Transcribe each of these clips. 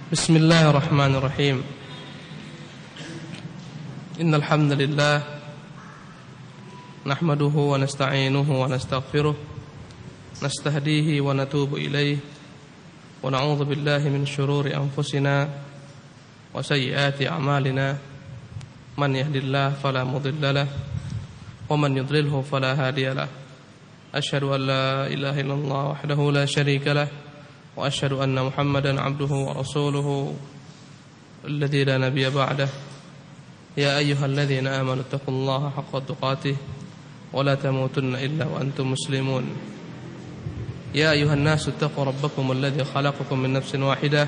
بسم الله الرحمن الرحيم إن الحمد لله نحمده ونستعينه ونستغفره نستهديه ونتوب إليه ونعوذ بالله من شرور أنفسنا وسيئات أعمالنا من يهد الله فلا مضل له ومن يضلله فلا هادي له أشهد أن لا إله إلا الله وحده لا شريك له وأشهد أن محمدا عبده ورسوله الذي لا نبي بعده يا أيها الذين آمنوا اتقوا الله حق تقاته ولا تموتن إلا وأنتم مسلمون يا أيها الناس اتقوا ربكم الذي خلقكم من نفس واحدة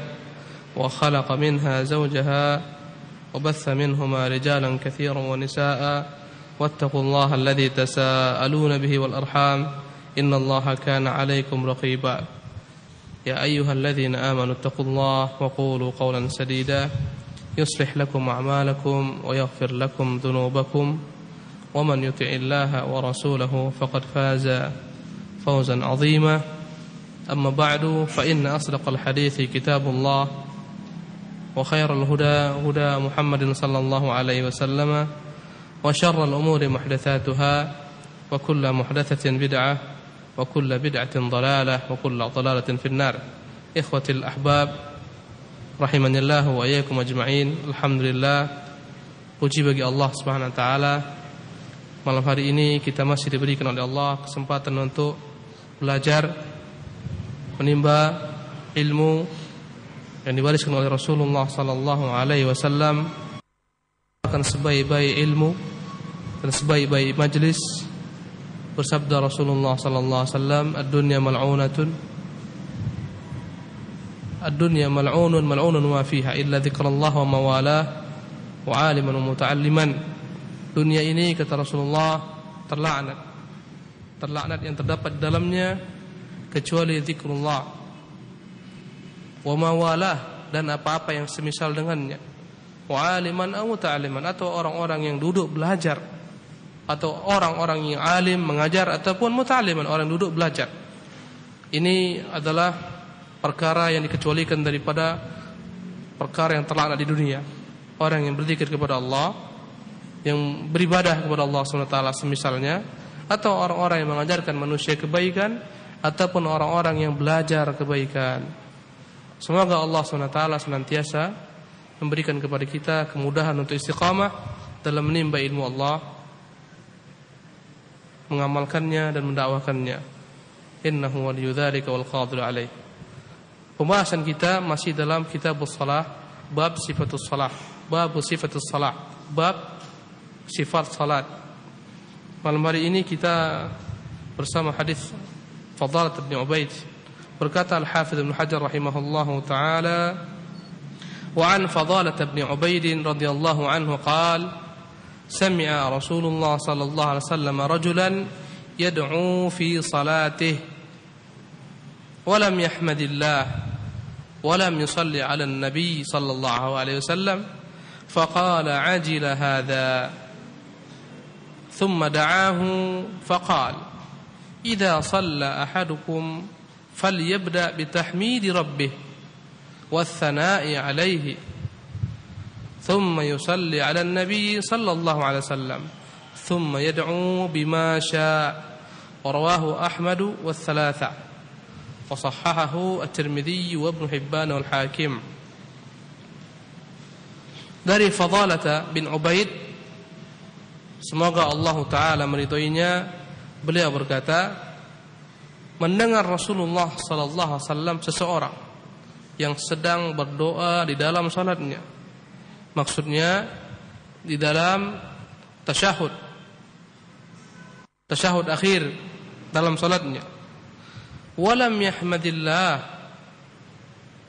وخلق منها زوجها وبث منهما رجالا كثيرا ونساء واتقوا الله الذي تساءلون به والأرحام إن الله كان عليكم رقيبا يا أيها الذين آمنوا اتقوا الله وقولوا قولا سديدا يصلح لكم أعمالكم ويغفر لكم ذنوبكم ومن يطع الله ورسوله فقد فاز فوزا عظيما أما بعد فإن أصدق الحديث كتاب الله وخير الهدى هدى محمد صلى الله عليه وسلم وشر الأمور محدثاتها وكل محدثة بدعة وكل بدعة ضلالة وكل ضلالة في النار إخوتي الأحباب رحمني الله وإياكم أجمعين. Alhamdulillah, puji bagi Allah Subhanahu wa taala. Malam hari ini kita masih diberikan oleh Allah kesempatan untuk belajar menimba ilmu yang diwariskan oleh Rasulullah sallallahu alaihi wasallam. Akan sebaik-baik ilmu dan sebaik-baik majlis. Bersabda Rasulullah sallallahu alaihi wasallam, "Ad-dunya mal'unatun. Ad-dunya mal'unun mal'unun ma fiha illa dzikrullah wa mawalah wa 'aliman wa muta'alliman." Dunia ini, kata Rasulullah, terlaknat. Terlaknat yang terdapat di dalamnya kecuali zikrullah wa mawalah dan apa-apa yang semisal dengannya. Wa 'aliman aw muta'alliman, atau orang-orang yang duduk belajar, atau orang-orang yang alim mengajar, ataupun muta'alliman, orang yang duduk belajar. Ini adalah perkara yang dikecualikan daripada perkara yang terlaknat di dunia. Orang yang berzikir kepada Allah, yang beribadah kepada Allah SWT semisalnya, atau orang-orang yang mengajarkan manusia kebaikan, ataupun orang-orang yang belajar kebaikan. Semoga Allah SWT senantiasa memberikan kepada kita kemudahan untuk istiqamah dalam menimba ilmu Allah, mengamalkannya dan mendakwakannya. Innahu waliyyu dzalika wal qadiru alaih. Pembahasan kita masih dalam kitabus shalah, bab sifatus shalah, bab sifatus shalah, bab sifat salat. Malam hari ini kita bersama hadis Fadalah bin Ubaid. Berkata Al-Hafidz Ibnu Hajar rahimahullahu taala, wa an Fadalah bin Ubaid radhiyallahu anhu qala سمع رسول الله صلى الله عليه وسلم رجلا يدعو في صلاته ولم يحمد الله ولم يصلي على النبي صلى الله عليه وسلم فقال عجل هذا ثم دعاه فقال إذا صلى أحدكم فليبدأ بتحميد ربه والثناء عليه ثم يصلي على النبي صلى الله عليه وسلم ثم يدعو بما شاء ورواه أحمد والثلاثة وصححه الترمذي وابن حبان والحاكم. Dari Fadalah bin Ubaid, semoga Allah Ta'ala meridhoinya, beliau berkata, mendengar Rasulullah sallallahu alaihi wasallam seseorang yang sedang berdoa di dalam salatnya. Maksudnya di dalam tasyahud akhir dalam salatnya. Walam yahmadillah,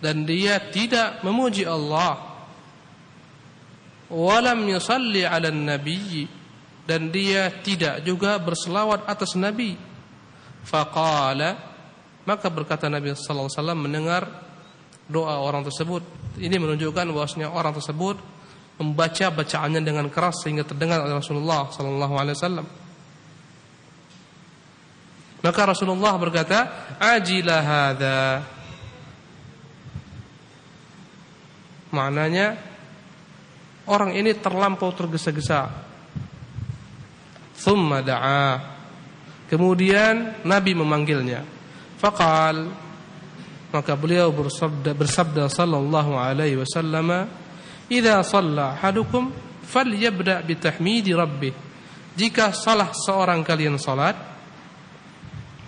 dan dia tidak memuji Allah. Walam yusalli 'alan nabi, dan dia tidak juga berselawat atas Nabi. Faqala, maka berkata Nabi sallallahu alaihi wasallam mendengar doa orang tersebut. Ini menunjukkan bahwasanya orang tersebut membaca bacaannya dengan keras sehingga terdengar oleh Rasulullah sallallahu alaihi wasallam. Maka Rasulullah berkata, "Ajila hadza." Maknanya orang ini terlampau tergesa-gesa. Thumma da'a. Kemudian Nabi memanggilnya. Faqal, maka beliau bersabda sallallahu alaihi wasallam, "Idza shalla ahadukum falyabda bitahmidi rabbih." Jika salah seorang kalian salat,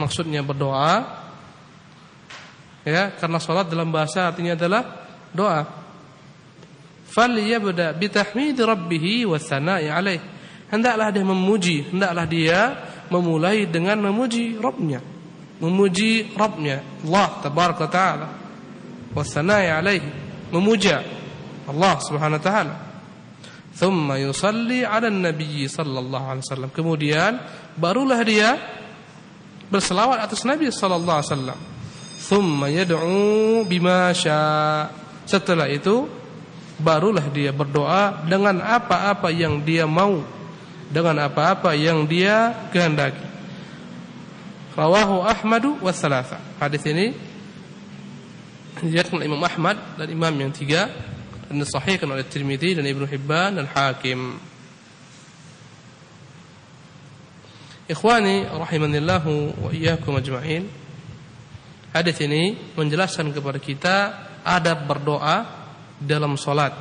maksudnya berdoa, ya, karena salat dalam bahasa artinya adalah doa. Falyabda bitahmidi rabbih wa tsana'i alaihi. Hendaklah dia memuji, hendaklah dia memulai dengan memuji Rabbnya, memuji Rabbnya Allah tabaraka taala, wa tsana'i alaihi, memuja Allah subhanahu wa taala. Thumma yusalli 'ala an-nabi sallallahu alaihi wasallam. Kemudian barulah dia berselawat atas Nabi sallallahu alaihi wasallam. Thumma yad'u bima syaa. Setelah itu barulah dia berdoa dengan apa-apa yang dia mau, dengan apa-apa yang dia kehendaki. Rawahu Ahmadu wa thalatha. Hadis ini diriwayatkan Imam Ahmad dan imam yang tiga, dan disahihkan oleh Tirmidzi dan Ibnu Hibban dan Hakim. Ikhwani rahimanillahu wa iyyakum ajma'in. Hadis ini menjelaskan kepada kita adab berdoa dalam salat.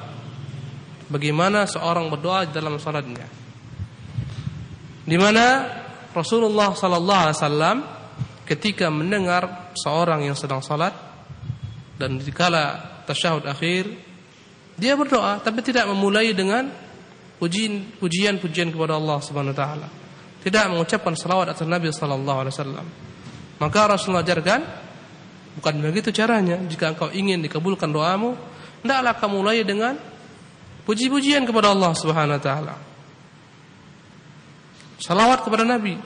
Bagaimana seorang berdoa dalam salatnya. Di mana Rasulullah sallallahu alaihi wasallam ketika mendengar seorang yang sedang salat dan dikala tasyahud akhir, dia berdoa tapi tidak memulai dengan pujian-pujian kepada Allah Subhanahu wa taala. Tidak mengucapkan salawat atas Nabi sallallahu alaihi wasallam. Maka Rasulullah ajarkan, bukan begitu caranya. Jika engkau ingin dikabulkan doamu, hendaklah kamu mulai dengan puji-pujian kepada Allah Subhanahu wa taala. Salawat kepada Nabi.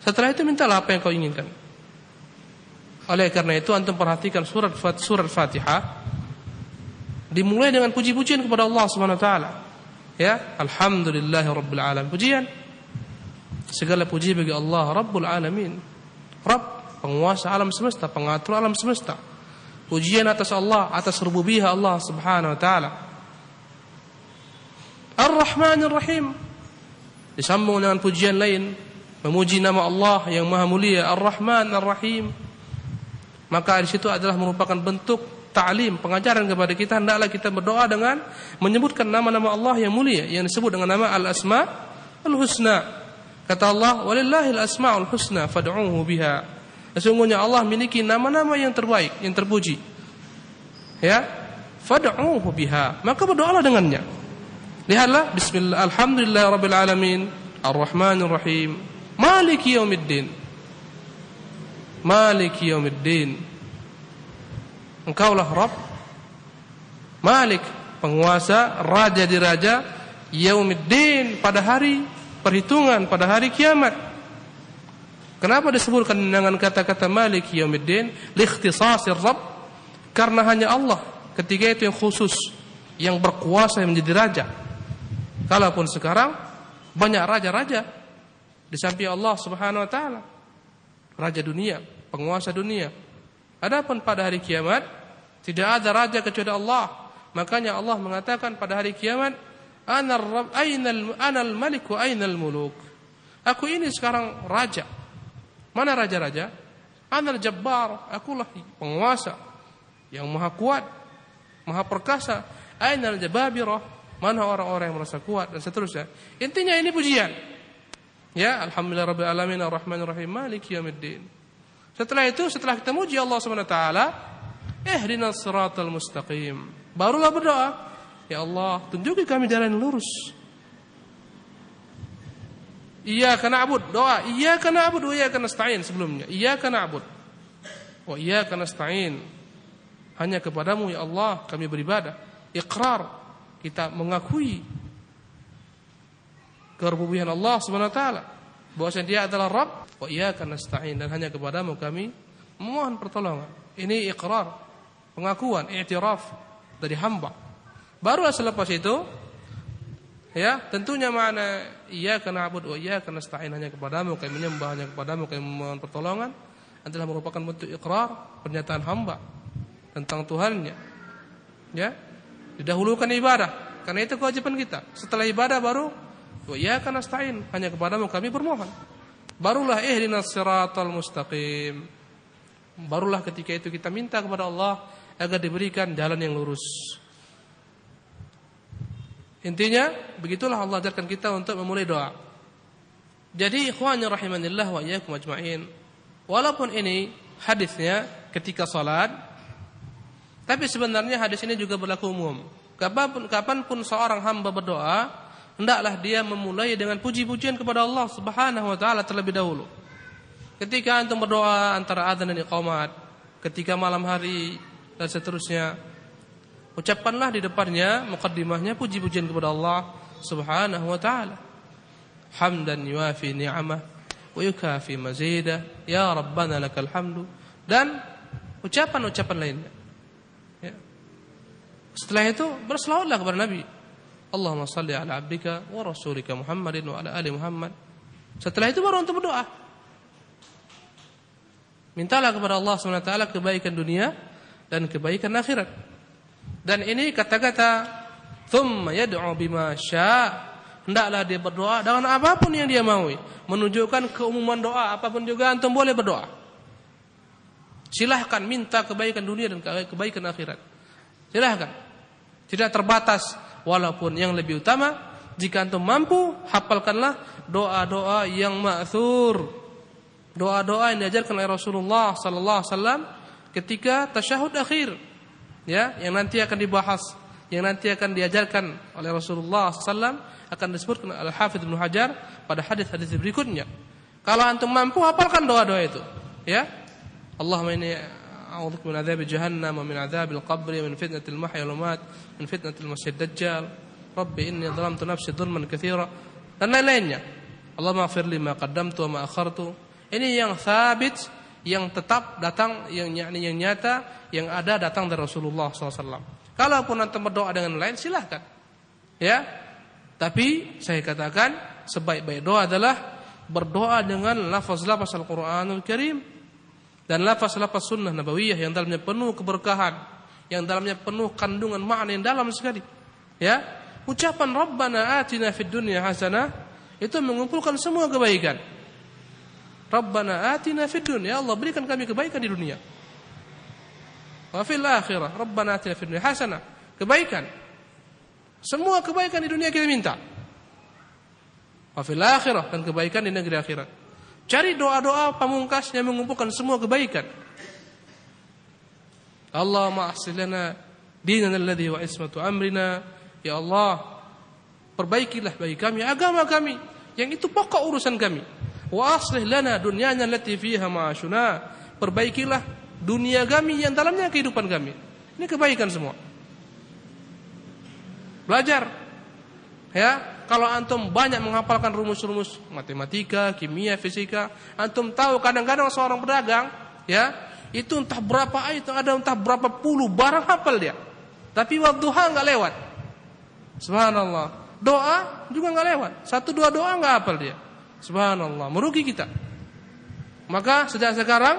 Setelah itu mintalah apa yang kau inginkan. Oleh karena itu antum perhatikan surat Fatihah dimulai dengan puji-pujian kepada Allah Subhanahu wa taala. Ya, alhamdulillahirabbil alamin. Pujian. Segala puji bagi Allah Rabbul alamin. Rabb, penguasa alam semesta, pengatur alam semesta. Pujian atas Allah, atas rububiyah Allah Subhanahu wa taala. Ar-Rahmanir Rahim. Disambung dengan pujian lain, memuji nama Allah yang Maha Mulia, Ar-Rahman Ar-Rahim. Maka di situ adalah merupakan bentuk ta'lim, pengajaran kepada kita, hendaklah kita berdoa dengan menyebutkan nama-nama Allah yang mulia yang disebut dengan nama Al-Asma Al-Husna. Kata Allah, "Walillahil asmaul husna fad'uuhu biha." Sesungguhnya Allah memiliki nama-nama yang terbaik, yang terpuji. Ya, fad'uuhu biha. Maka berdoalah dengannya. Lihatlah, bismillah, alhamdulillahirabbil alamin, arrahmanir rahim, maliki yaumiddin. Maliki yaumiddin. Engkaulah Rabb, Malik, penguasa, raja di raja, yaumiddin, pada hari perhitungan, pada hari kiamat. Kenapa disebutkan dengan kata-kata Malik yaumiddin? Liikhtisasir Rabb, karena hanya Allah ketika itu yang khusus, yang berkuasa, yang menjadi raja. Kalaupun sekarang banyak raja-raja di samping Allah Subhanahu wa taala, raja dunia, penguasa dunia. Adapun pada hari kiamat tidak ada raja kecuali Allah. Makanya Allah mengatakan pada hari kiamat, Anar Rabb, anal malik wa ainal muluk. Aku ini sekarang raja. Mana raja-raja? Anal jabbar, akulah penguasa yang maha kuat, maha perkasa. Ainal jababirah, mana orang-orang yang merasa kuat, dan seterusnya. Intinya ini pujian. Ya, alhamdulillahirabbil alamin, arrahmanir rahim, maliki yaumiddin. Setelah itu, setelah kita muji Allah Subhanahu wa taala, ihdinas siratal mustaqim. Barulah berdoa, ya Allah, tunjuki kami jalan yang lurus. Iyyaka na'bud, doa iyyaka na'bud wa iyyaka nasta'in sebelumnya. Iyyaka na'bud wa iyyaka nasta'in. Hanya kepadamu ya Allah kami beribadah. Iqrar, kita mengakui kerububian Allah Subhanahu wa taala, bahwasanya Dia adalah Rabb, wa iyyaka nasta'in, dan hanya kepadamu kami memohon pertolongan. Ini iqrar, pengakuan, i'tiraf dari hamba. Baru selepas itu, ya, tentunya makna iyyaka na'budu wa iyyaka nasta'in, hanya kepadamu kami menyembah, hanya kepadamu kami memohon pertolongan, adalah merupakan bentuk iqrar, pernyataan hamba tentang Tuhannya. Ya. Didahulukan ibadah, karena itu kewajiban kita. Setelah ibadah baru wa iyyaka nasta'in, hanya kepadamu kami bermohon. Barulah ihdinas siratal mustaqim. Barulah ketika itu kita minta kepada Allah agar diberikan jalan yang lurus. Intinya begitulah Allah ajarkan kita untuk memulai doa. Jadi ikhwani rahimanillah wa iyyakum ajma'in, walaupun ini hadisnya ketika salat, tapi sebenarnya hadis ini juga berlaku umum. Kapanpun seorang hamba berdoa, hendaklah dia memulai dengan puji-pujian kepada Allah Subhanahu wa taala terlebih dahulu. Ketika antum berdoa antara adzan dan iqamat, ketika malam hari dan seterusnya, ucapkanlah di depannya muqaddimahnya puji-pujian kepada Allah Subhanahu wa taala. Hamdan yuafi ni'amah wa yukafi mazidah, ya rabbana lakal hamdu, dan ucapan-ucapan lainnya. Ya. Setelah itu berselawatlah kepada Nabi. Allahumma salli ala abdika wa rasulika Muhammadin wa ala ali Muhammad. Setelah itu baru untuk berdoa. Mintalah kepada Allah SWT kebaikan dunia dan kebaikan akhirat. Dan ini kata-kata thumma yad'u bima syaa, hendaklah dia berdoa dengan apapun yang dia maui, menunjukkan keumuman doa. Apapun juga antum boleh berdoa. Silahkan minta kebaikan dunia dan kebaikan akhirat. Silahkan. Tidak terbatas. Walaupun yang lebih utama, jika antum mampu, hafalkanlah doa-doa yang ma'thur, doa-doa yang diajarkan oleh Rasulullah sallallahu alaihi wasallam ketika tasyahud akhir, ya, yang nanti akan dibahas, yang nanti akan diajarkan oleh Rasulullah sallallahu alaihi wasallam, akan disebutkan oleh Al-Hafidz Ibnu Hajar pada hadis-hadis berikutnya. Kalau antum mampu, hafalkan doa-doa itu, ya. Allahumma inni a'udzubika min adzabi jahannam wa min adzabil qabri wa min fitnatil mahya wal mamat, min fitnatil masiihid dajjal. Rabbi inni dhalamtu nafsi dhulman katsira, dan lain-lainnya. Allahumma ighfir li ma qaddamtu wa ma akhartu. Ini yang sabit, yang tetap datang, yang nyata, yang ada datang dari Rasulullah SAW. Kalaupun antum berdoa dengan lain, silahkan, ya. Tapi saya katakan sebaik-baik doa adalah berdoa dengan lafaz-lafaz Al-Qur'anul Karim dan lafaz-lafaz sunnah nabawiyah yang dalamnya penuh keberkahan, yang dalamnya penuh kandungan makna yang dalam sekali. Ya, ucapan Rabbana atina fid dunya hasanah itu mengumpulkan semua kebaikan. Rabbana atina fid dunya, Allah berikan kami kebaikan di dunia. Wa fil akhirah Rabbana atina fid dunya hasanah, kebaikan. Semua kebaikan di dunia kita minta. Wa fil akhirah, dan kebaikan di negeri akhirat. Cari doa-doa pamungkas yang mengumpulkan semua kebaikan. Allahumma aslih lana dinana alladhi wa ismatu amrina. Ya Allah, perbaikilah bagi kami agama kami yang itu pokok urusan kami. Wa aslih lana dunyana allati fiha ma'ashuna. Perbaikilah dunia kami yang dalamnya kehidupan kami. Ini kebaikan semua. Belajar, ya. Kalau antum banyak menghafalkan rumus-rumus matematika, kimia, fisika, antum tahu kadang-kadang seorang pedagang, ya, itu entah berapa ayat, ada entah berapa puluh barang hafal dia. Tapi wadduha enggak lewat. Subhanallah. Doa juga enggak lewat. 1-2 doa enggak hafal dia. Subhanallah, merugi kita. Maka sejak sekarang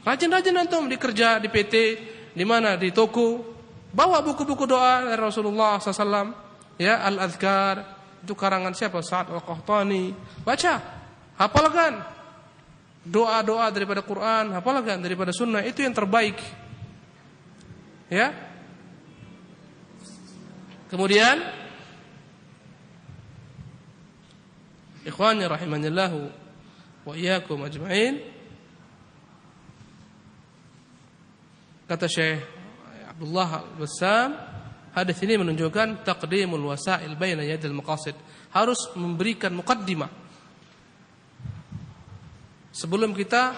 rajin-rajin antum di kerja, di PT, di mana, di toko, bawa buku-buku doa dari Rasulullah SAW. Ya, Al-Adhkar, itu karangan siapa? Sa'ad Al-Qahtani. Baca, hafalkan. Doa-doa daripada Quran, hafalkan daripada sunnah, itu yang terbaik. Ya. Kemudian ikhwani rahimanillahu wa iyyakum ajma'in, kata Syekh Abdullah Al-Bassam, hadis ini menunjukkan taqdimul wasail baina yadil maqasid, harus memberikan muqaddimah. Sebelum kita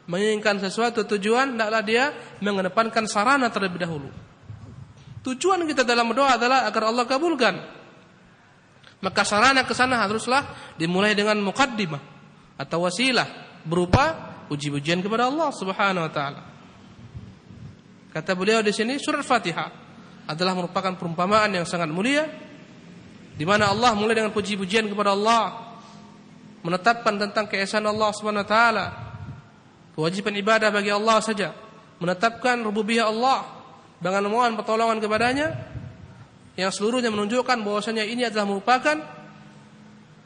menginginkan sesuatu tujuan, hendaklah dia mengedepankan sarana terlebih dahulu. Tujuan kita dalam berdoa adalah agar Allah kabulkan. Maka sarana ke sana haruslah dimulai dengan muqaddimah atau wasilah berupa puji-pujian kepada Allah Subhanahu wa taala. Kata beliau di sini, surat Fatihah adalah merupakan perumpamaan yang sangat mulia, di mana Allah mulai dengan puji-pujian kepada Allah, menetapkan tentang keesaan Allah Subhanahu wa taala, kewajiban ibadah bagi Allah saja, menetapkan rububiyah Allah dengan memohon pertolongan kepadanya, yang seluruhnya menunjukkan bahwasanya ini adalah merupakan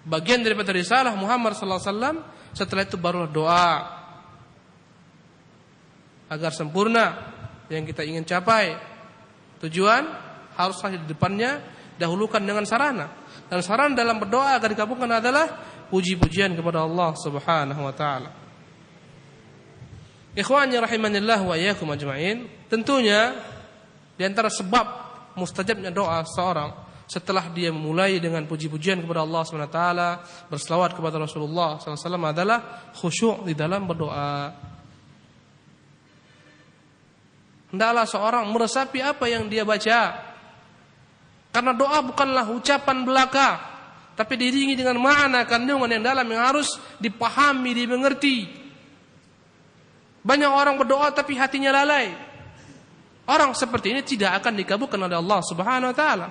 bagian daripada risalah Muhammad sallallahu alaihi wasallam. Setelah itu barulah doa agar sempurna yang kita ingin capai. Tujuan haruslah di depannya dahulukan dengan sarana. Dan sarana dalam berdoa agar dikabulkan adalah puji-pujian kepada Allah Subhanahu wa taala. Ikhwani rahimanillah wa iyyakum ajma'in, tentunya di antara sebab mustajabnya doa seorang setelah dia memulai dengan puji-pujian kepada Allah Subhanahu wa taala, berselawat kepada Rasulullah sallallahu alaihi wasallam adalah khusyuk di dalam berdoa. Hendaklah seorang meresapi apa yang dia baca. Karena doa bukanlah ucapan belaka, tapi diiringi dengan makna kandungan yang dalam yang harus dipahami, dimengerti. Banyak orang berdoa tapi hatinya lalai. Orang seperti ini tidak akan dikabulkan oleh Allah Subhanahu wa taala.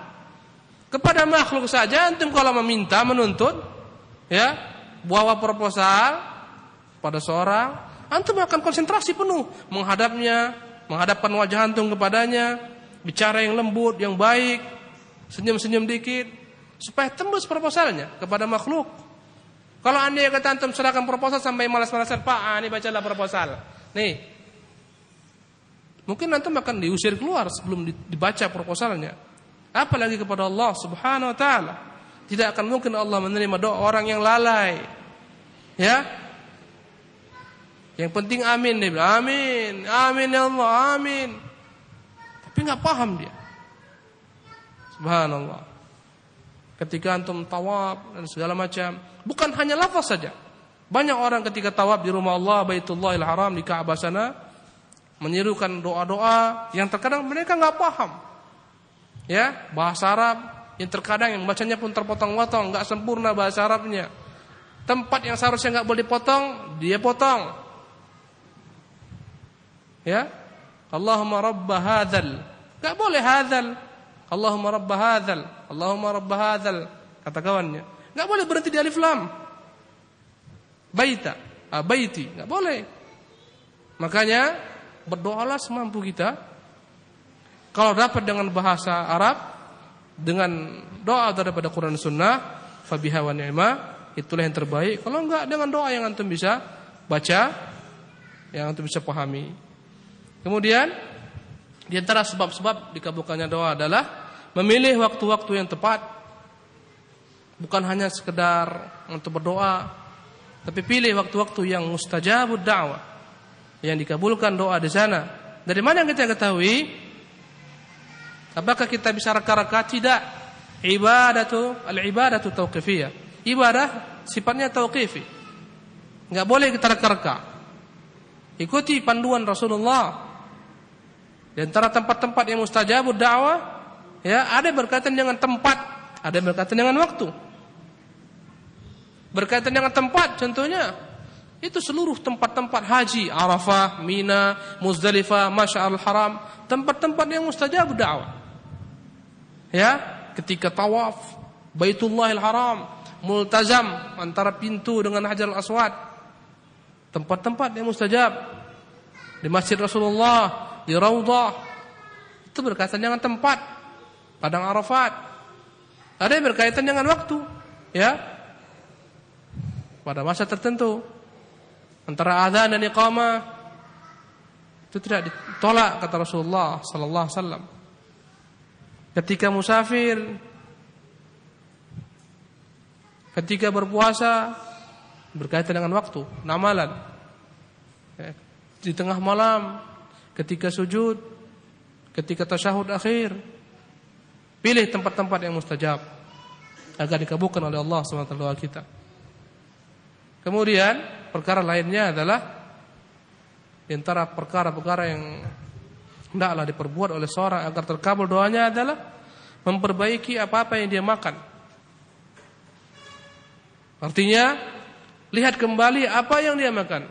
Kepada makhluk saja antum kalau meminta, menuntut, ya, bawa proposal pada seorang, antum akan konsentrasi penuh menghadapnya, menghadapkan wajah antum kepadanya, bicara yang lembut, yang baik, senyum-senyum dikit supaya tembus proposalnya kepada makhluk. Kalau anda kata antum serahkan proposal sampai malas-malasan, Pak, ini bacalah proposal. Nih. Mungkin antum akan diusir keluar sebelum dibaca proposalnya. Apalagi kepada Allah Subhanahu wa taala. Tidak akan mungkin Allah menerima doa orang yang lalai. Ya. Yang penting amin dia bilang, amin, amin ya Allah, amin. Tapi enggak paham dia. Subhanallah. Ketika antum tawaf dan segala macam, bukan hanya lafaz saja. Banyak orang ketika tawaf di rumah Allah, Baitullahil Haram, di Ka'bah sana, menyerukan doa-doa yang terkadang mereka enggak paham. Ya, bahasa Arab yang terkadang yang bacanya pun terpotong-potong, enggak sempurna bahasa Arabnya. Tempat yang seharusnya enggak boleh dipotong, dia potong. Ya. Allahumma rabb hadzal. Enggak boleh hadzal. Allahumma rabb hadzal. Allahumma rabb hadzal. Kata kawannya. Enggak boleh berhenti di alif lam. Baita, baiti, enggak boleh. Makanya berdoalah semampu kita. Kalau dapat dengan bahasa Arab, dengan doa daripada Quran Sunnah, fabiha wa ni'mah, itulah yang terbaik. Kalau enggak, dengan doa yang antum bisa baca, yang antum bisa pahami. Kemudian di antara sebab-sebab dikabulkannya doa adalah memilih waktu-waktu yang tepat. Bukan hanya sekedar untuk berdoa, tapi pilih waktu-waktu yang mustajabud da'wah, yang dikabulkan doa di sana. Dari mana kita ketahui? Apakah kita bisa reka-reka? Tidak. Al-ibadatu tauqifiyah. Ibadah sifatnya tauqifi. Enggak boleh kita reka-reka. Ikuti panduan Rasulullah. Di antara tempat-tempat yang mustajabud dakwah, ya, ada berkaitan dengan tempat, ada berkaitan dengan waktu. Berkaitan dengan tempat contohnya itu seluruh tempat-tempat haji, Arafah, Mina, Muzdalifah, Masy'arul Haram, tempat-tempat yang mustajabud dakwah. Ya, ketika tawaf Baitullahil Haram, multazam antara pintu dengan Hajarul Aswad, tempat-tempat yang mustajab. Di Masjid Rasulullah, di Raudhah, itu berkaitan dengan tempat. Padang Arafat, ada yang berkaitan dengan waktu, ya, pada masa tertentu antara adzan dan iqamah, itu tidak ditolak kata Rasulullah sallallahu alaihi wasallam. Ketika musafir, ketika berpuasa, berkaitan dengan waktu, amalan. Di tengah malam, ketika sujud, ketika tasyahud akhir, pilih tempat-tempat yang mustajab agar dikabulkan oleh Allah SWT doa kita. Kemudian perkara lainnya adalah di antara perkara-perkara yang hendaklah diperbuat oleh seorang agar terkabul doanya adalah memperbaiki apa-apa yang dia makan. Artinya, lihat kembali apa yang dia makan.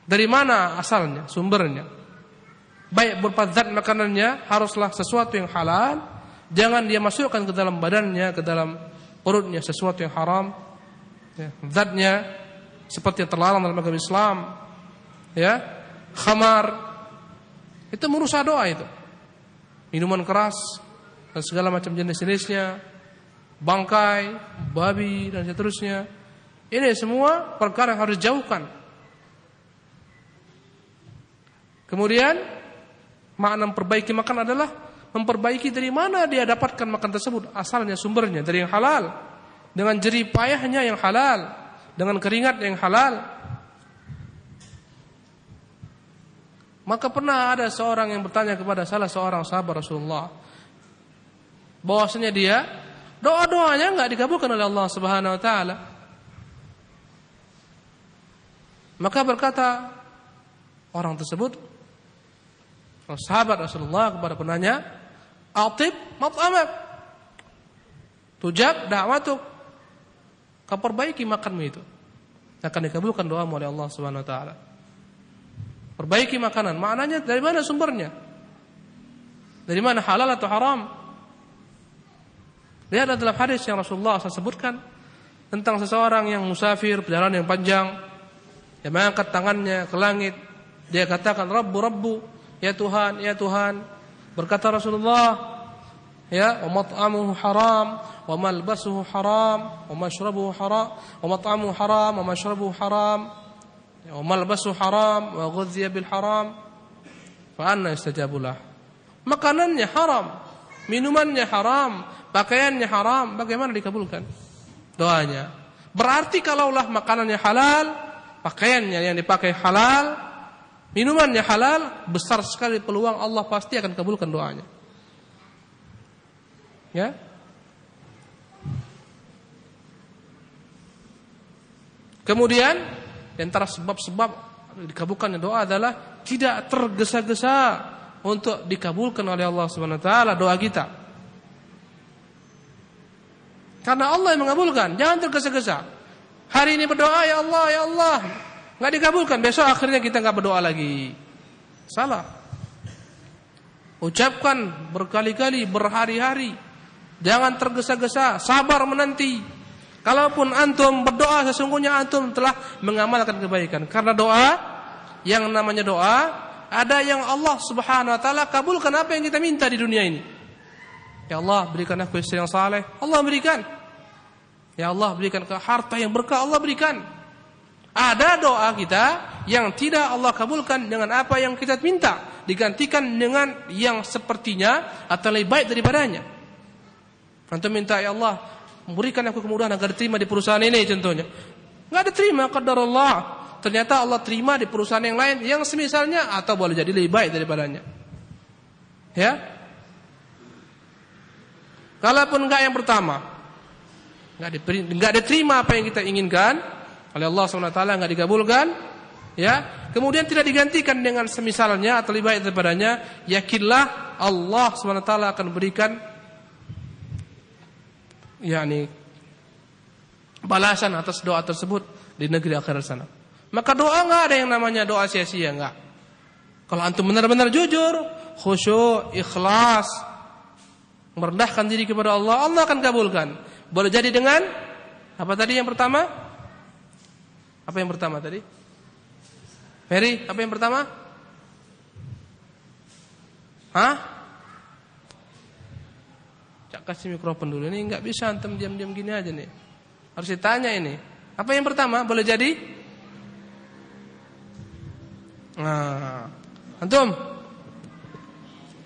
Dari mana asalnya, sumbernya. Baik berupa zat makanannya haruslah sesuatu yang halal, jangan dia masukkan ke dalam badannya, ke dalam perutnya sesuatu yang haram. Ya, zatnya seperti yang terlarang dalam agama Islam. Ya, khamar, itu merusak doa itu. Minuman keras, dan segala macam jenis-jenisnya, bangkai, babi dan seterusnya. Ini semua perkara yang harus dijauhkan. Kemudian makna memperbaiki makan adalah memperbaiki dari mana dia dapatkan makan tersebut, asalnya sumbernya dari yang halal, dengan jerih payahnya yang halal, dengan keringat yang halal. Maka pernah ada seorang yang bertanya kepada salah seorang sahabat Rasulullah, bahwasanya dia doa-doanya enggak dikabulkan oleh Allah Subhanahu wa taala. Maka berkata orang tersebut, sahabat Rasulullah kepada penanya, "Atib mat'amak, tujab da'watuk." Kau perbaiki makanmu itu, akan dikabulkan doamu oleh Allah Subhanahu wa taala. Perbaiki makanan, maknanya dari mana sumbernya? Dari mana, halal atau haram? Lihat dalam hadis yang Rasulullah SAW sebutkan tentang seseorang yang musafir perjalanan yang panjang, dia mengangkat tangannya ke langit, dia katakan, "Rabbu, Rabbu, ya Tuhan, ya Tuhan." Berkata Rasulullah, ya, "Wa mat'amuhu haram, wa malbasuhu haram, wa mashrabuhu haram, wa mat'amuhu haram, wa mashrabuhu haram, wa malbasuhu haram, wa ghudhiya bil haram, fa anna yustajabu lah." Makanannya haram, minumannya haram, pakaiannya haram, bagaimana dikabulkan doanya? Berarti kalaulah makanannya halal, pakaiannya yang dipakai halal, minumannya halal, besar sekali peluang Allah pasti akan kabulkan doanya. Ya. Kemudian di antara sebab-sebab dikabulkannya doa adalah tidak tergesa-gesa untuk dikabulkan oleh Allah Subhanahu wa taala doa kita. Karena Allah yang mengabulkan, jangan tergesa-gesa. Hari ini berdoa, ya Allah, ya Allah, enggak dikabulkan, besok akhirnya kita enggak berdoa lagi. Salah. Ucapkan berkali-kali, berhari-hari. Jangan tergesa-gesa, sabar menanti. Kalaupun antum berdoa, sesungguhnya antum telah mengamalkan kebaikan. Karena doa, yang namanya doa, ada yang Allah Subhanahu wa taala kabulkan apa yang kita minta di dunia ini. Ya Allah, berikan aku istri yang saleh, Allah berikan. Ya Allah, berikan ke harta yang berkah, Allah berikan. Ada doa kita yang tidak Allah kabulkan dengan apa yang kita minta, digantikan dengan yang sepertinya atau lebih baik daripadanya. Antum minta, ya Allah, berikan aku kemudahan agar diterima di perusahaan ini contohnya. Enggak diterima, qadarullah. Ternyata Allah terima di perusahaan yang lain yang semisalnya atau boleh jadi lebih baik daripadanya. Ya. Kalaupun enggak yang pertama, enggak diterima apa yang kita inginkan oleh Allah SWT, enggak dikabulkan, ya. Kemudian tidak digantikan dengan semisalnya atau lebih baik daripadanya, yakinlah Allah SWT akan berikan yakni balasan atas doa tersebut di negeri akhirat sana. Maka doa enggak ada yang namanya doa sia-sia, enggak. Kalau antum benar-benar jujur, khusyuk, ikhlas, merendahkan diri kepada Allah, Allah akan kabulkan. Boleh jadi dengan apa tadi yang pertama? Apa yang pertama tadi? Ferry, apa yang pertama? Hah? Cak kasih mikrofon dulu. Ini enggak bisa antum diam-diam gini aja nih. Harus ditanya ini. Apa yang pertama? Boleh jadi? Nah, antum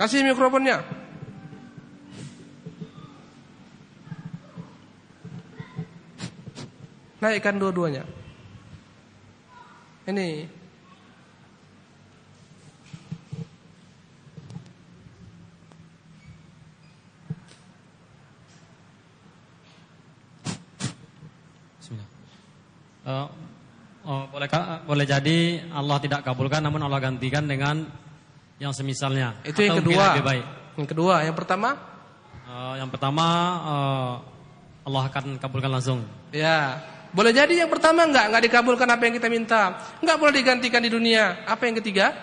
kasih mikrofonnya. Naikkan dua-duanya. Ini. Boleh jadi Allah tidak kabulkan, namun Allah gantikan dengan yang semisalnya. Itu yang kedua. Lebih baik. Yang kedua, yang pertama? Yang pertama Allah akan kabulkan langsung. Ya, boleh jadi yang pertama enggak dikabulkan apa yang kita minta, enggak boleh digantikan di dunia. Apa yang ketiga?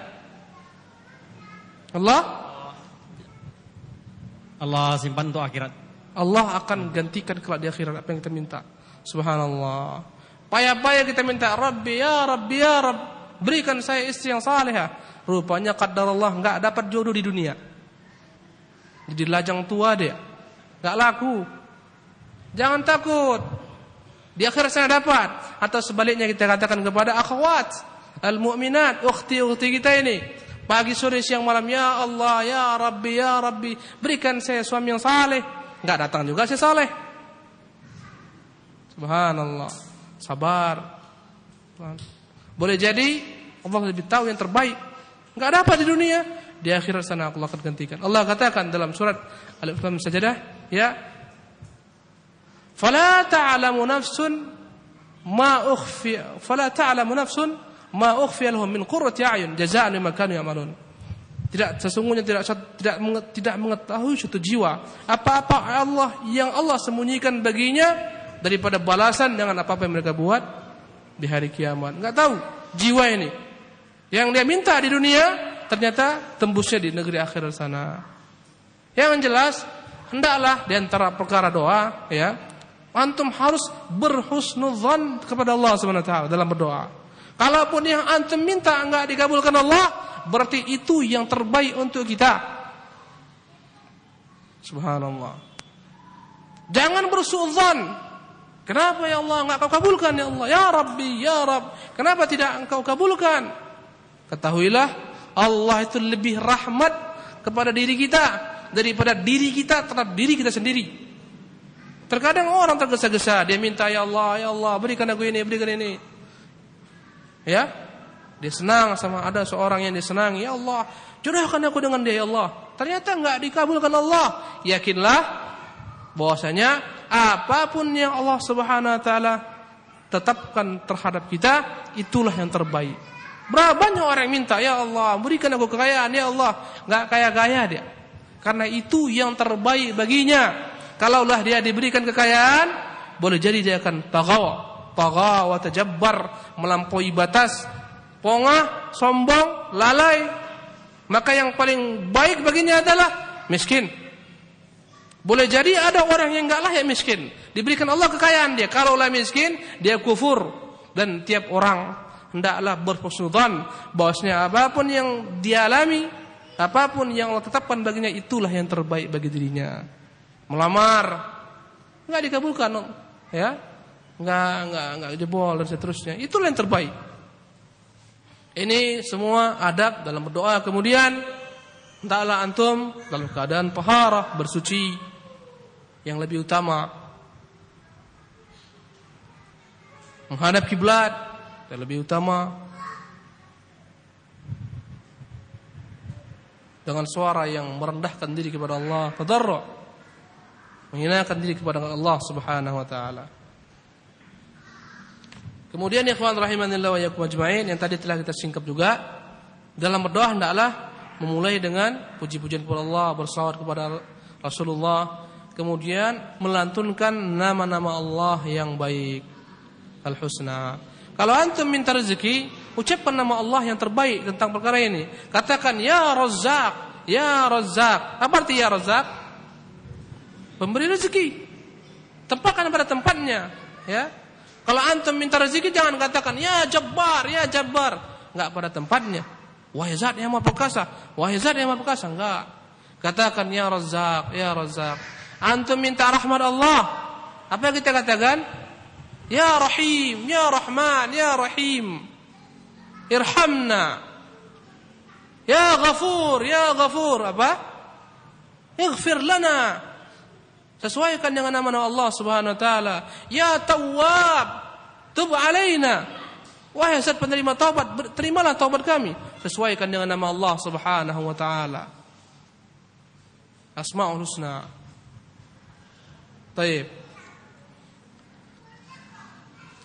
Allah simpan untuk akhirat. Allah akan gantikan kelak di akhirat apa yang kita minta. Subhanallah. Payah-payah kita minta, Rabbi ya Rabbi ya Rabb, berikan saya istri yang salehah. Rupanya qadarullah enggak dapat jodoh di dunia. Jadi lajang tua dia, nggak laku. Jangan takut, di akhir sana dapat. Atau sebaliknya kita katakan kepada akhwat al-mu'minat, ukhti-ukhti kita ini, pagi sore siang malam, ya Allah, ya Rabbi, berikan saya suami yang saleh. Nggak datang juga saya saleh. Subhanallah, sabar. Boleh jadi Allah lebih tahu yang terbaik. Nggak dapat di dunia, di akhirat sana Allah akan gantikan. Allah katakan dalam surat Al-Lam Sajadah, ya, fala ta'lamu nafsun ma ukhfiya lahum min qurrati a'yun jazaa'an bima kanu ya'malun. Sesungguhnya tidak mengetahui suatu jiwa apa-apa yang Allah sembunyikan baginya daripada balasan dengan apa-apa yang mereka buat di hari kiamat. Enggak tahu jiwa ini. Yang dia minta di dunia ternyata tembusnya di negeri akhirat sana. Yang jelas hendaklah di antara perkara doa, ya, antum harus berhusnudzan kepada Allah Subhanahu wa taala dalam berdoa. Kalaupun yang antum minta enggak dikabulkan Allah, berarti itu yang terbaik untuk kita. Subhanallah. Jangan bersuudzon. Kenapa ya Allah enggak kau kabulkan ya Allah? Ya Rabbi, ya Rabb, kenapa tidak engkau kabulkan? Ketahuilah Allah itu lebih rahmat kepada diri kita daripada diri kita terhadap diri kita sendiri. Terkadang orang tergesa-gesa, dia minta ya Allah, berikan aku ini, berikan ini. Ya, dia senang sama ada seorang yang disenangi, ya Allah, jodohkan aku dengan dia ya Allah. Ternyata enggak dikabulkan Allah. Yakinlah bahwasanya apapun yang Allah Subhanahu wa taala tetapkan terhadap kita, itulah yang terbaik. Berapa banyak orang yang minta, ya Allah, berikan aku kekayaan, ya Allah, enggak kaya-kaya dia. Karena itu yang terbaik baginya. Kalaulah dia diberikan kekayaan, boleh jadi dia akan tagha wa tajabbar, melampaui batas, pongah, sombong, lalai. Maka yang paling baik baginya adalah miskin. Boleh jadi ada orang yang enggak layak miskin, diberikan Allah kekayaan dia. Kalaulah miskin, dia kufur. Dan tiap orang hendaklah berhusnudzan bahwasanya apapun yang dialami, apapun yang Allah tetapkan baginya, itulah yang terbaik bagi dirinya. Melamar enggak dikabulkan, ya, enggak jebol dan seterusnya, itulah yang terbaik. Ini semua adab dalam berdoa. Kemudian hendaklah antum dalam keadaan taharah, bersuci, yang lebih utama menghadap kiblat, yang lebih utama, dengan suara yang merendahkan diri kepada Allah, tadarru', menghinakan diri kepada Allah Subhanahu wa taala. Kemudian ikhwan rahimanillah wa yakum ajmain, yang tadi telah kita singkap juga, dalam berdoa hendaklah memulai dengan puji-pujian kepada Allah, bersalawat kepada Rasulullah, kemudian melantunkan nama-nama Allah yang baik, al-husna. Kalau antum minta rezeki, ucapkan nama Allah yang terbaik tentang perkara ini. Katakan ya Razzaq, ya Razzaq. Apa arti ya Razzaq? Pemberi rezeki. Tempatkan pada tempatnya, ya. Kalau antum minta rezeki jangan katakan ya Jabbar, ya Jabbar. Enggak pada tempatnya. Wahai Zat yang Maha Perkasa, wahai Zat yang Maha Perkasa, enggak. Katakan ya Razzaq, ya Razzaq. Antum minta rahmat Allah, apa yang kita katakan? Ya Rahim, ya Rahman, ya Rahim. Irhamna. Ya Ghafur, apa? Ighfir lana. Sesuaikan dengan nama Allah Subhanahu wa taala. Ya Tawwab, tub alaina. Wahai Zat penerima taubat, terimalah taubat kami. Sesuaikan dengan nama Allah Subhanahu wa taala. Asmaul husna.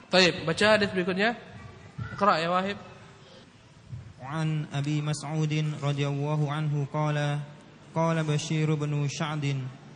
Baik, baca hadis berikutnya. Iqra ya Wahib. An Abi Mas'ud radhiyallahu anhu qala Bashir bin Sa'd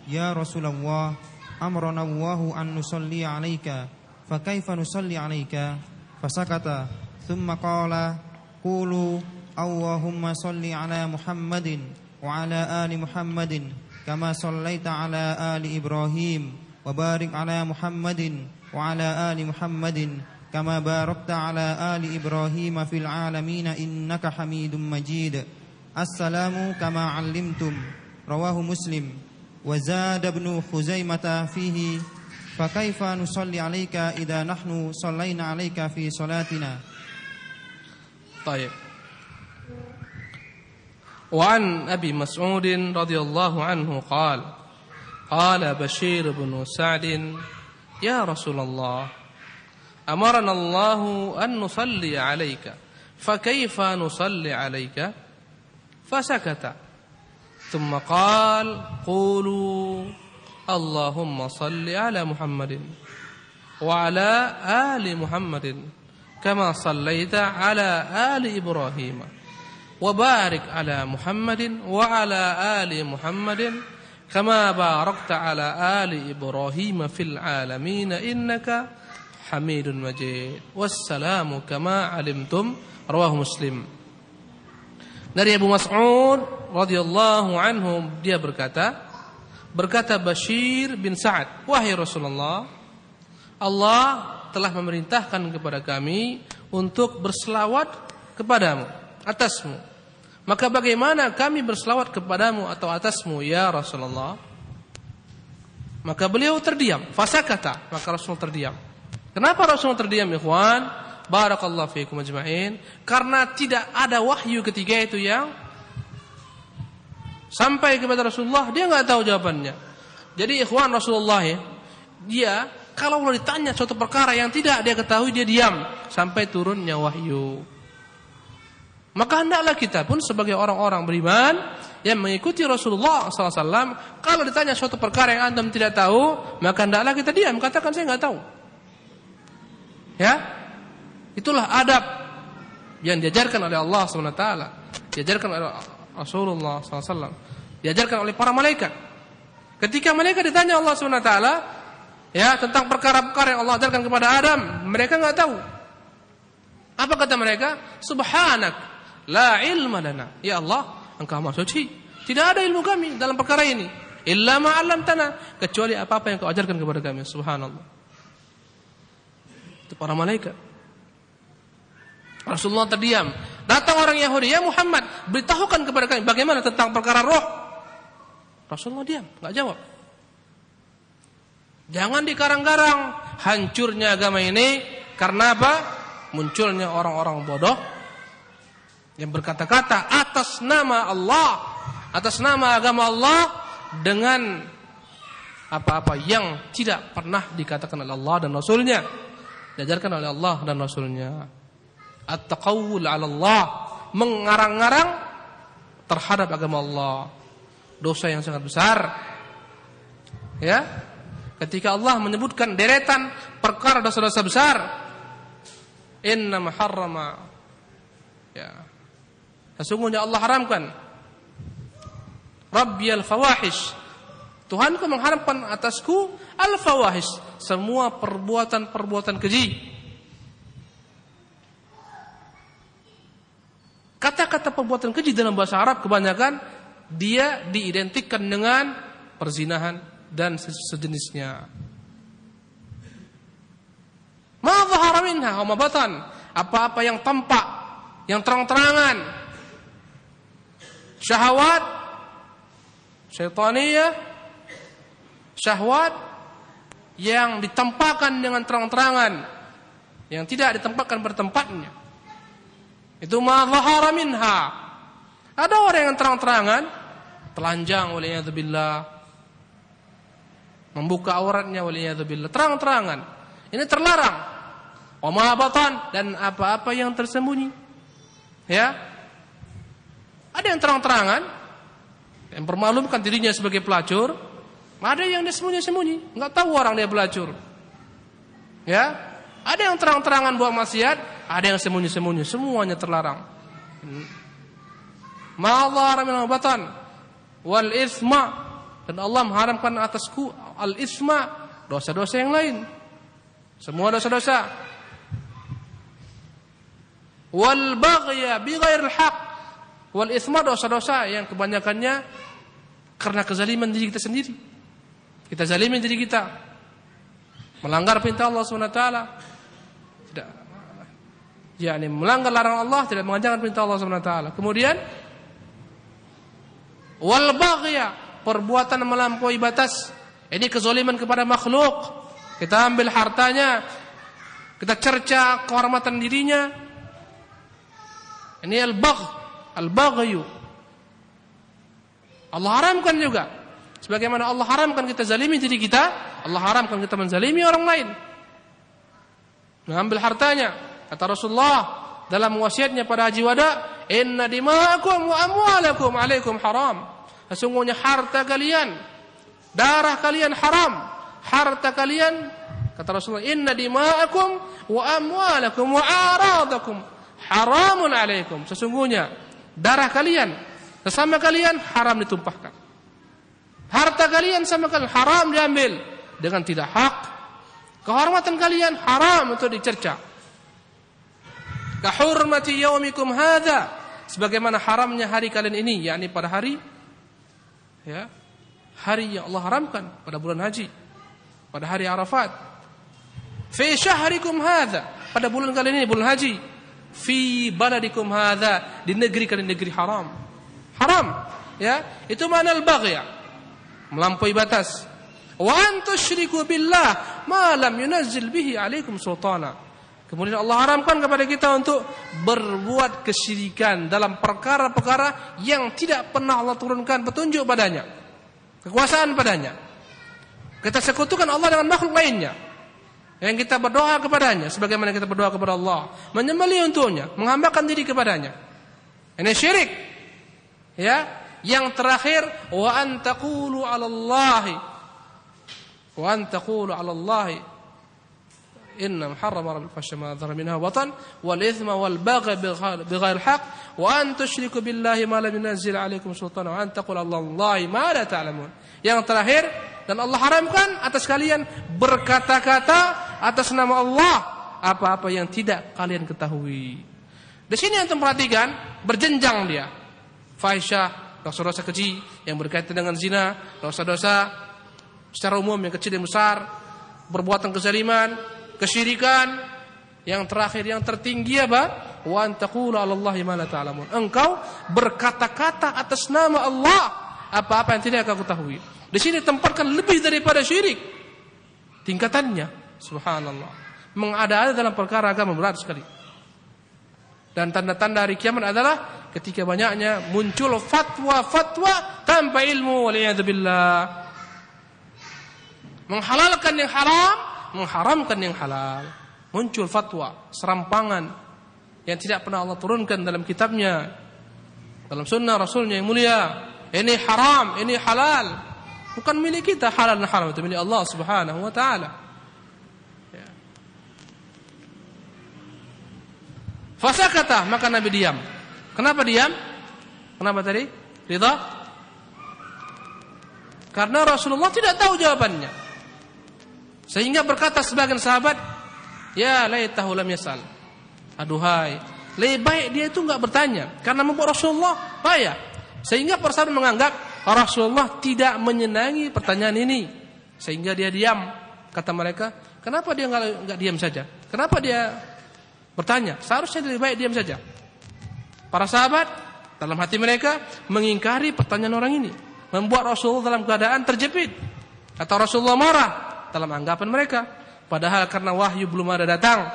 ya Rasulullah amrana Allahu an nusalli 'alaika fa kaifa nusalli 'alaika fasakata thumma qala qulu Allahumma salli 'ala Muhammadin wa 'ala ali Muhammadin kama sallaita 'ala ali Ibrahim wa barik 'ala Muhammadin wa 'ala ali Muhammadin kama barakta 'ala ali Ibrahim fil 'alamin innaka Hamidum Majid. Assalamu kama 'allimtum rawahu Muslim. Wa zada Ibnu Khuzaimah fihi fa kaifa nusalli 'alaika idza nahnu shallaina 'alaika fi salatina. Baik. Wa an Abi Mas'ud radhiyallahu anhu qala Bashir bin Sa'd ya Rasulullah amarna Allah an nusalli 'alaika fa kaifa nusalli 'alaika fasakata thumma qala qulu Allahumma salli 'ala Muhammadin wa 'ala ali Muhammadin kama sallaita 'ala ali Ibrahim wa barik 'ala Muhammadin wa 'ala ali Muhammadin kama barakta 'ala ali Ibrahim fil 'alamin innaka Hamidun Majid. Wassalamu kama 'alimtum. Rawahu Muslim. Dari Abu Mas'ud radhiyallahu anhu dia berkata Bashir bin Sa'ad, wahai Rasulullah, Allah telah memerintahkan kepada kami untuk berselawat kepadamu, atasmu. Maka bagaimana kami berselawat kepadamu atau atasmu ya Rasulullah? Maka beliau terdiam, fasakata, maka Rasul terdiam. Kenapa Rasul terdiam, ikhwan? Barakallahu fiikum ajma'in. Karena tidak ada wahyu ketiga itu yang sampai kepada Rasulullah, dia enggak tahu jawabannya. Jadi ikhwan, Rasulullah dia kalau ditanya suatu perkara yang tidak dia ketahui, dia diam sampai turunnya wahyu. Maka hendaklah kita pun sebagai orang-orang beriman yang mengikuti Rasulullah SAW, kalau ditanya suatu perkara yang antum tidak tahu, maka hendaklah kita diam, katakan saya enggak tahu. Ya, itulah adab yang diajarkan oleh Allah SWT, diajarkan oleh Rasulullah SAW, diajarkan oleh para malaikat. Ketika malaikat ditanya Allah SWT ya tentang perkara-perkara yang Allah ajarkan kepada Adam, mereka enggak tahu. Apa kata mereka? Subhanak la ilma lana. Ya Allah, Engkau Maha Suci, tidak ada ilmu kami dalam perkara ini. Illa ma 'allamtana, kecuali apa-apa yang Kau ajarkan kepada kami. Subhanallah. Itu para malaikat. Rasulullah terdiam. Datang orang Yahudi, ya Muhammad, beritahukan kepada kami bagaimana tentang perkara roh. Rasulullah diam, enggak jawab. Jangan dikarang-karang hancurnya agama ini karena apa? Munculnya orang-orang bodoh yang berkata-kata atas nama Allah, atas nama agama Allah dengan apa-apa yang tidak pernah dikatakan oleh Allah dan Rasulnya, diajarkan oleh Allah dan Rasulnya. At-taqawul 'ala Allah, mengarang-arang terhadap agama Allah, dosa yang sangat besar. Ya, ketika Allah menyebutkan deretan perkara dosa-dosa besar, inna maharrama, ya, sesungguhnya Allah haramkan, Rabbiyal fawahish, Tuhanku mengharamkan atasku al-fawahish, semua perbuatan-perbuatan keji. Kata-kata perbuatan keji dalam bahasa Arab kebanyakan dia diidentikan dengan perzinahan dan sejenisnya. Ma dhahara minha wa ma batan, apa-apa yang tampak, yang terang-terangan. Syahwat syaitaniyah, syahwat yang ditampakkan dengan terang-terangan, yang tidak ditempatkan bertempatnya. Itu ma dhahara minha. Ada orang yang terang-terangan telanjang waliyadzubillah, membuka auratnya waliyadzubillah, terang-terangan. Ini terlarang. Wa ma batan, dan apa-apa yang tersembunyi. Ya. Ada yang terang-terangan yang permalukan dirinya sebagai pelacur, ada yang dia sembunyi-sembunyi, enggak tahu orang dia pelacur. Ya. Ada yang terang-terangan buat maksiat, ada yang sembunyi-sembunyi, semuanya terlarang. Ma dhahara minal batan wal itsma, dan Allah mengharamkan atasku al itsma, dosa-dosa yang lain. Semua dosa-dosa. Wal baghya bighairil haq, wal itsma, dosa-dosa yang kebanyakannya karena kezaliman diri kita sendiri. Kita zalimin diri kita, melanggar perintah Allah SWT, tidak, melanggar larangan Allah, tidak mengajarkan perintah Allah SWT. Kemudian wal baghya, perbuatan melampaui batas. Ini kezaliman kepada makhluk. Kita ambil hartanya, kita cerca kehormatan dirinya. Ini al-baghyu. Allah haramkan juga. Sebagaimana Allah haramkan kita zalimi diri kita, Allah haramkan kita menzalimi orang lain. Mengambil hartanya. Kata Rasulullah dalam wasiatnya pada haji wada, inna dima'akum wa amwalakum alaikum haram. Sesungguhnya harta kalian, darah kalian haram. Harta kalian, kata Rasulullah, inna dima'akum wa amwalakum wa aradakum haramun alaikum. Sesungguhnya darah kalian, sesama kalian haram ditumpahkan. Harta kalian sama kalian haram diambil dengan tidak hak. Kehormatan kalian haram untuk dicerca. Kahurmati yaumikum hadza, sebagaimana haramnya hari kalian ini, yakni pada hari hari yang Allah haramkan pada bulan haji, pada hari Arafat. Fi syahrikum hadza, pada bulan kalian ini, bulan haji. Fi baladikum hadza, di negeri kalian, negeri haram. Haram, ya, itu makna al-baghya, melampaui batas. Wa an tusyriku billah ma lam yunazzil bihi alaikum sultana. Kemudian Allah haramkan kepada kita untuk berbuat kesyirikan dalam perkara-perkara yang tidak pernah Allah turunkan petunjuk padanya, kekuasaan padanya. Kita sekutukan Allah dengan makhluk lainnya yang kita berdoa kepadanya sebagaimana kita berdoa kepada Allah, menyembelih untuknya, menghambakan diri kepadanya. Ini syirik. Ya, yang terakhir, wa an taqulu 'ala Allahi inna harrama rabbil fasha ma dhara minha watan wal ithma wal baghy bighairi haqq wa an tusyriku billahi ma lam yunzil 'alaikum sultana wa an taqulu 'ala Allahi ma la ta'lamun. Yang terakhir, dan Allah haramkan atas kalian berkata-kata atas nama Allah apa-apa yang tidak kalian ketahui. Di sini antum perhatikan, berjenjang dia. Fahisyah, dosa-dosa keji yang berkaitan dengan zina, dosa-dosa secara umum yang kecil dan besar, perbuatan kezaliman, kesyirikan, yang terakhir yang tertinggi apa? Wa an taqulu 'ala Allahi ma la ta'lamun. Engkau berkata-kata atas nama Allah apa-apa yang tidak kau ketahui. Di sini tempatkan lebih daripada syirik tingkatannya, subhanallah. Mengada-ada dalam perkara agama berat sekali. Dan tanda-tanda hari kiamat adalah ketika banyaknya muncul fatwa-fatwa tanpa ilmu, waliyadzubillah. Menghalalkan yang haram, mengharamkan yang halal. Muncul fatwa, serampangan yang tidak pernah Allah turunkan dalam kitabnya, dalam sunnah Rasulnya yang mulia. Ini haram, ini halal. Bukan milik kita, halal dan haram itu milik Allah subhanahu wa ta'ala. Ya. Fasakata, maka Nabi diam. Kenapa diam? Kenapa tadi? Ridha? Karena Rasulullah tidak tahu jawabannya. Sehingga berkata sebagian sahabat, ya laitahu lam yasal. Aduhai, lebih baik dia itu enggak bertanya, karena membuat Rasulullah payah. Sehingga para sahabat menganggap Rasulullah tidak menyenangi pertanyaan ini, sehingga dia diam. Kata mereka, kenapa dia enggak diam saja? Kenapa dia bertanya? Seharusnya lebih baik diam saja. Para sahabat dalam hati mereka mengingkari pertanyaan orang ini, membuat Rasulullah dalam keadaan terjepit, atau Rasulullah marah dalam anggapan mereka. Padahal karena wahyu belum ada datang.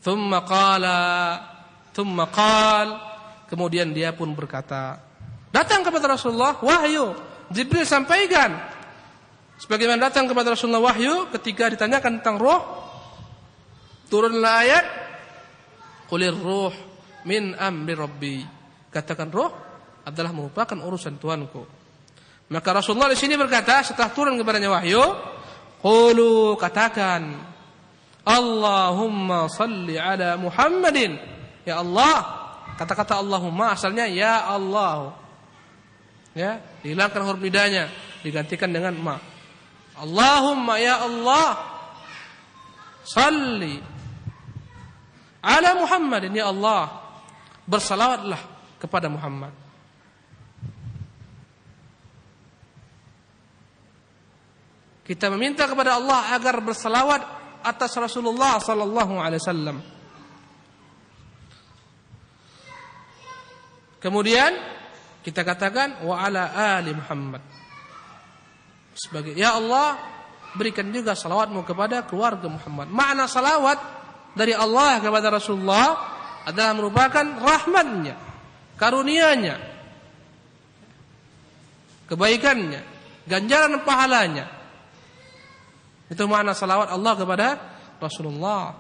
Thumma qal, kemudian dia pun berkata, datang kepada Rasulullah wahyu, Jibril sampaikan sebagaimana datang kepada Rasulullah wahyu ketika ditanyakan tentang roh, turunlah ayat qulir ruh min amri rabbi, katakan roh adalah merupakan urusan Tuhanku. Maka Rasulullah di sini berkata setelah turun kepadanya wahyu, qulu, katakan, Allahumma salli ala Muhammadin. Ya Allah, kata-kata Allahumma asalnya ya Allah. Ya, dihilangkan huruf nidanya, digantikan dengan ma. Allahumma ya Allah, salli ala Muhammadin, ya Allah, bersalawatlah kepada Muhammad. Kita meminta kepada Allah agar bersalawat atas Rasulullah sallallahu alaihi wasallam. Kemudian kita katakan wa ala ali Muhammad. Sebagai ya Allah, berikan juga salawatmu kepada keluarga Muhammad. Makna salawat dari Allah kepada Rasulullah adalah merupakan rahmatnya, karunia-Nya, kebaikannya, ganjaran pahalanya. Itu makna salawat Allah kepada Rasulullah.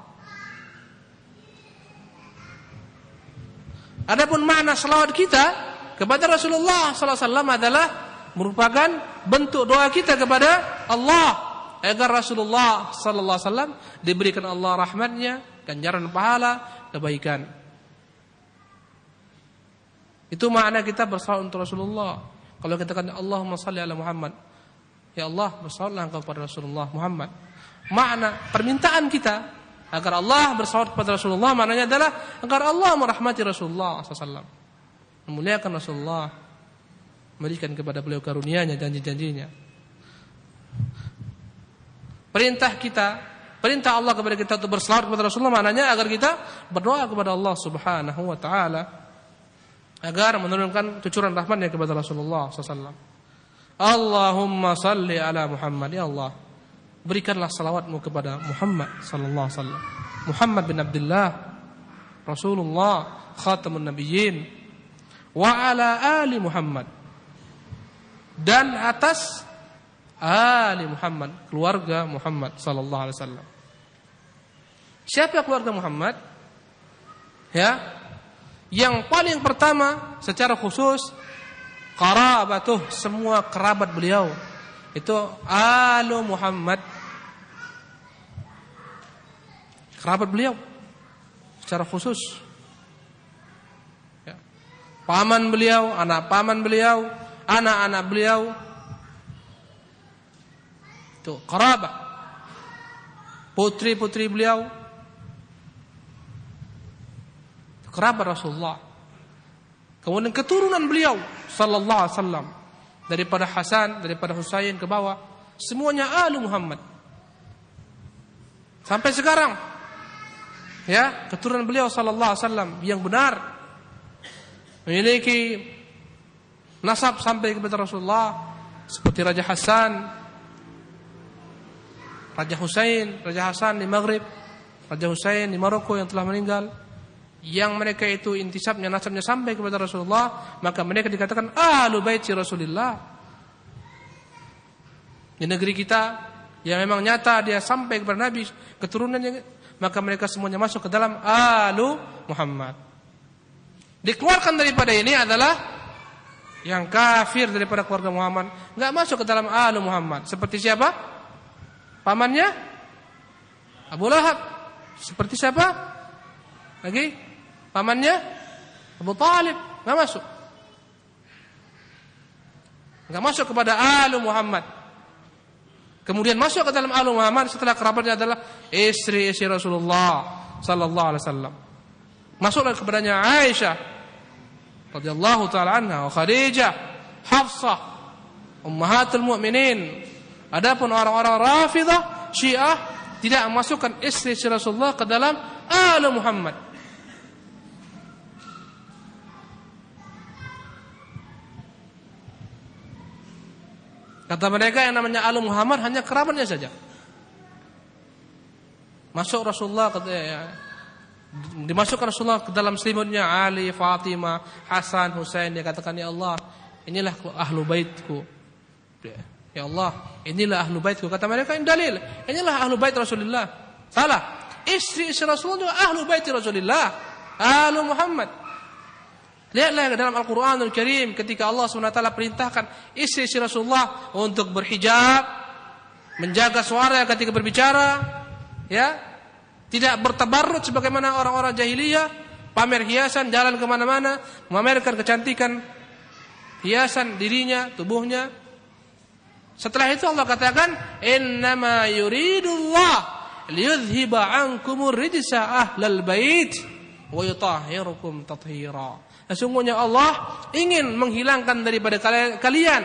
Adapun makna salawat kita kepada Rasulullah sallallahu alaihi wasallam adalah merupakan bentuk doa kita kepada Allah agar Rasulullah sallallahu alaihi wasallam diberikan Allah rahmatnya, ganjaran pahala, kebaikan. Itu makna kita bersalawat untuk Rasulullah. Kalau kita katakan Allahumma shalli ala Muhammad, ya Allah bersalawatlah engkau kepada Rasulullah Muhammad. Makna permintaan kita agar Allah bersalawat kepada Rasulullah maknanya adalah agar Allah merahmati Rasulullah SAW, memuliakan Rasulullah, memberikan kepada beliau karunia-Nya, janji-janjinya. Perintah Allah kepada kita untuk bersalawat kepada Rasulullah maknanya agar kita berdoa kepada Allah Subhanahu wa taala agar menurunkan cucuran rahmatnya kepada Rasulullah SAW. Allahumma salli ala Muhammad, ya Allah berikanlah salawatmu kepada Muhammad sallallahu alaihi wasallam, Muhammad bin Abdullah, Rasulullah, khatamun nabiyyin, wa ala ali Muhammad, dan atas ali Muhammad, keluarga Muhammad sallallahu alaihi wasallam. Siapa keluarga Muhammad? Ya, yang paling pertama secara khusus qarabatuh, semua kerabat beliau itu alu Muhammad, kerabat beliau secara khusus. Ya. Paman beliau, anak paman beliau, anak-anak beliau itu kerabat. Putri-putri beliau kerabat Rasulullah. Kemudian keturunan beliau sallallahu alaihi wasallam, daripada Hasan, daripada Husain ke bawah, semuanya alu Muhammad. Sampai sekarang ya, keturunan beliau sallallahu alaihi wasallam yang benar memiliki nasab sampai kepada Rasulullah, seperti Raja Hasan, Raja Husain, Raja Hasan di Maghrib, Raja Husain di Maroko yang telah meninggal, yang mereka itu intisabnya, nasabnya sampai kepada Rasulullah, maka mereka dikatakan ahlu baiti Rasulillah. Di negeri kita yang memang nyata dia sampai kepada Nabi keturunannya, maka mereka semuanya masuk ke dalam ahlu Muhammad. Dikeluarkan daripada ini adalah yang kafir daripada keluarga Muhammad, enggak masuk ke dalam ahlu Muhammad. Seperti siapa? Pamannya Abu Lahab. Seperti siapa lagi? Pamannya Abu Talib, enggak masuk. Enggak masuk kepada ahlu Muhammad. Kemudian masuk ke dalam ahlu Muhammad setelah kerabatnya adalah istri-istri Rasulullah sallallahu alaihi wasallam. Masuklah kepadanya Aisyah radhiyallahu taala anha, wa Khadijah, Hafsah, ummahatul mukminin. Adapun orang-orang Rafidhah, Syiah tidak memasukkan istri-istri Rasulullah ke dalam ahlu Muhammad. Kata mereka yang namanya ahlu Muhammad hanya kerabatnya saja. Masuk Rasulullah, dimasukkan Rasulullah ke dalam selimutnya Ali, Fatimah, Hasan, Husain. Dia katakan, ya Allah, inilah ahlu baitku. Ya Allah, inilah ahlu baitku. Kata mereka, ini dalil, inilah ahlu bait Rasulullah. Salah. Istri-istri Rasulullah ahlu bait Rasulullah, ahlu Muhammad. Lihatlah dalam Al-Quranul Karim ketika Allah SWT perintahkan istri-istri Rasulullah untuk berhijab, menjaga suara ketika berbicara, ya, tidak bertabarruj sebagaimana orang-orang jahiliyah, pamer hiasan, jalan kemana-mana, memamerkan kecantikan hiasan dirinya, tubuhnya. Setelah itu Allah katakan, innama yuridullah liyudhiba ankumur rijsa ahlal bait wa yutahhirukum tathira. Sesungguhnya Allah ingin menghilangkan daripada kalian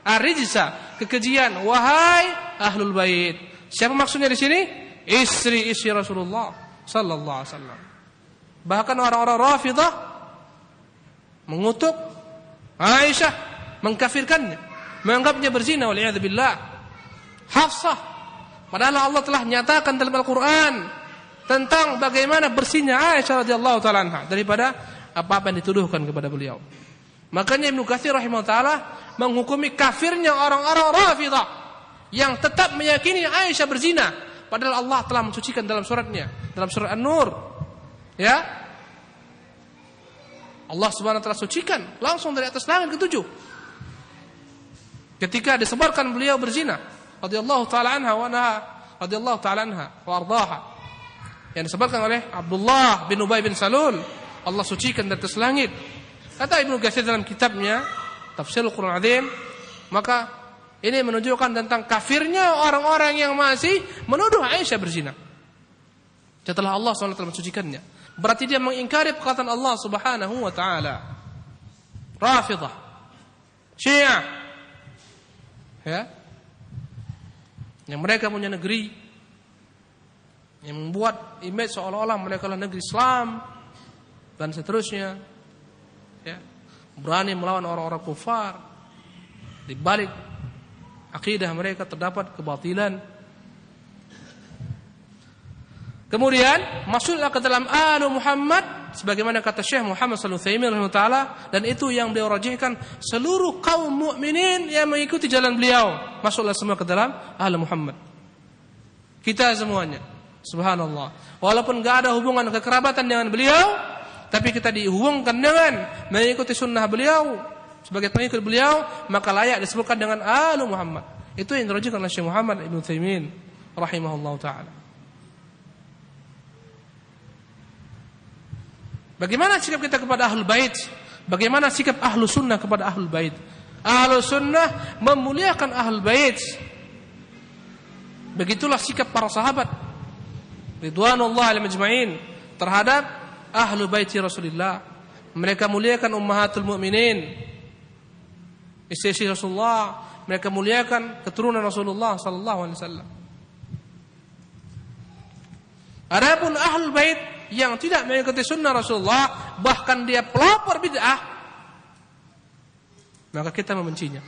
ar-rijsa, kekejian, wahai ahlul bait. Siapa maksudnya di sini? Istri-istri Rasulullah sallallahu alaihi wasallam. Bahkan orang-orang Rafidhah mengutuk Aisyah mengkafirkannya, menganggapnya berzina wal'iyadzubillah. Hafsah, padahal Allah telah nyatakan dalam Al-Quran tentang bagaimana bersihnya Aisyah radhiyallahu ta'ala anha daripada apa-apa yang dituduhkan kepada beliau. Makanya Ibnu Katsir rahimahullah ta'ala menghukumi kafirnya orang-orang Rafidah yang tetap meyakini Aisyah berzina, padahal Allah telah mensucikan dalam suratnya, dalam surat An-Nur. Ya, Allah subhanahu wa ta'ala sucikan langsung dari atas langit ketujuh ketika disebarkan beliau berzina radhiyallahu ta'ala anha wa anha radhiyallahu ta'ala anha wa ardaha, yang disebarkan oleh Abdullah bin Ubay bin Salul. Allah sucikan dari atas langit. Kata Ibnu Katsir dalam kitabnya Tafsirul Quran Azim, maka ini menunjukkan tentang kafirnya orang-orang yang masih menuduh Aisyah berzina setelah Allah SWT mensucikannya. Berarti dia mengingkari perkataan Allah Subhanahu wa taala. Rafidah, Syiah, ya, yang mereka punya negeri, yang membuat image seolah-olah mereka adalah negeri Islam dan seterusnya, ya, berani melawan orang-orang kufar. Di balik akidah mereka terdapat kebatilan. Kemudian masuklah ke dalam Alu Muhammad sebagaimana kata Syekh Muhammad sallallahu alaihi wasallam, dan itu yang beliau rajihkan, seluruh kaum mukminin yang mengikuti jalan beliau masuklah semua ke dalam Alu Muhammad. Kita semuanya, subhanallah, walaupun enggak ada hubungan kekerabatan dengan beliau, tapi kita dihubungkan dengan mengikuti sunnah beliau sebagai pengikut beliau, maka layak disebutkan dengan Alu Muhammad. Itu yang dirajihkan oleh Syekh Muhammad Ibn Utsaimin rahimahullah taala. Bagaimana sikap kita kepada Ahlul Bait? Bagaimana sikap Ahlu Sunnah kepada Ahlul Bait? Ahlu Sunnah memuliakan Ahlul Bait. Begitulah sikap para sahabat ridwanullah alaihi majma'in terhadap Ahlu Bait Rasulullah. Mereka muliakan ummahatul mukminin, istri Rasulullah. Mereka muliakan keturunan Rasulullah sallallahu alaihi wasallam. Adapun Ahlul Bait yang tidak mengikuti sunnah Rasulullah, bahkan dia pelopor bid'ah, maka kita membencinya.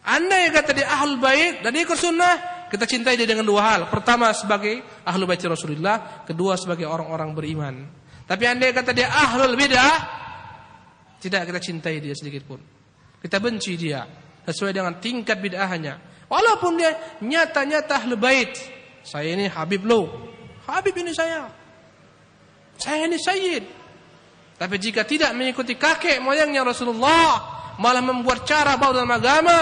Andai kata dia Ahlul Bait dan dia ikut sunnah, kita cintai dia dengan dua hal. Pertama sebagai Ahlul Bait Rasulullah, kedua sebagai orang-orang beriman. Tapi andai kata dia Ahlul Bid'ah, tidak kita cintai dia sedikit pun. Kita benci dia sesuai dengan tingkat bid'ahnya. Walaupun dia nyata-nyata Ahlul Bait. Saya ini Habib lo, Habib ini saya ini Sayyid. Tapi jika tidak mengikuti kakek moyangnya Rasulullah, malah membuat cara baru dalam agama,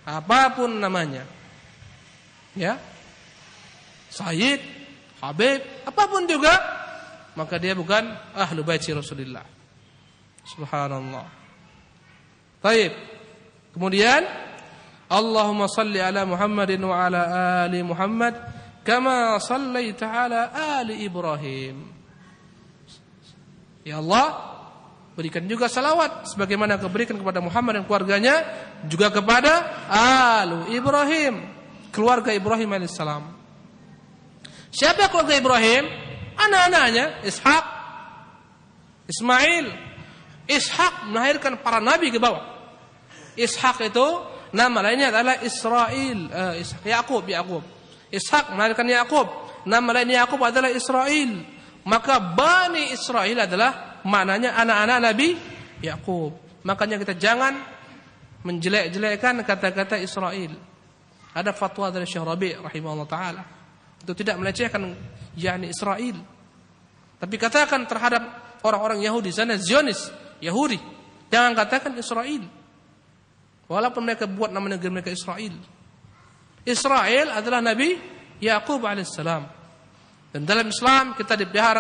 apapun namanya, ya, Sayyid, Habib, apapun juga, maka dia bukan Ahlu Bait Rasulullah. Subhanallah. Baik. Kemudian Allahumma salli ala Muhammadin wa ala ali Muhammad kama sallaita ala ali Ibrahim. Ya Allah, berikan juga salawat sebagaimana Kau berikan kepada Muhammad dan keluarganya, juga kepada Alu Ibrahim, keluarga Ibrahim alaihissalam. Siapa keluarga Ibrahim? Anak-anaknya Ishak, Ismail. Ishak melahirkan para nabi ke bawah. Ishak itu nama lainnya adalah Israil, Yakub. Ishak melahirkan Yakub. Nama lain Yakub adalah Israil. Maka Bani Israel adalah maknanya anak-anak Nabi Yakub. Makanya kita jangan menjelek-jelekkan kata-kata Israel. Ada fatwa dari Syekh Rabi' rahimahullah taala untuk tidak melecehkan yakni Israel. Tapi katakan terhadap orang-orang Yahudi sana, Zionis, Yahudi, jangan katakan Israel. Walaupun mereka buat nama negeri mereka Israel. Israel adalah Nabi Yakub alaihissalam. Dan dalam Islam kita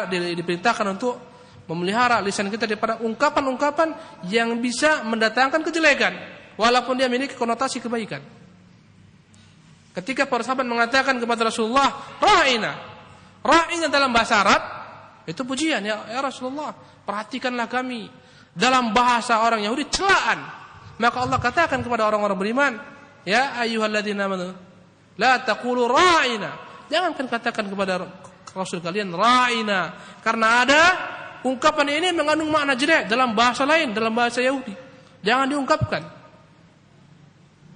diperintahkan untuk memelihara lisan kita daripada ungkapan-ungkapan yang bisa mendatangkan kejelekan, walaupun dia memiliki konotasi kebaikan. Ketika para sahabat mengatakan kepada Rasulullah, Ra'ina dalam bahasa Arab itu pujian, ya Rasulullah, perhatikanlah kami. Dalam bahasa orang Yahudi celaan. Maka Allah katakan kepada orang-orang beriman, ya ayyuhalladzina amanu la taqulu ra'ina. Jangan katakan kepada Rasul kalian ra'ina, karena ada ungkapan ini mengandung makna jelek dalam bahasa lain, dalam bahasa Yahudi. Jangan diungkapkan.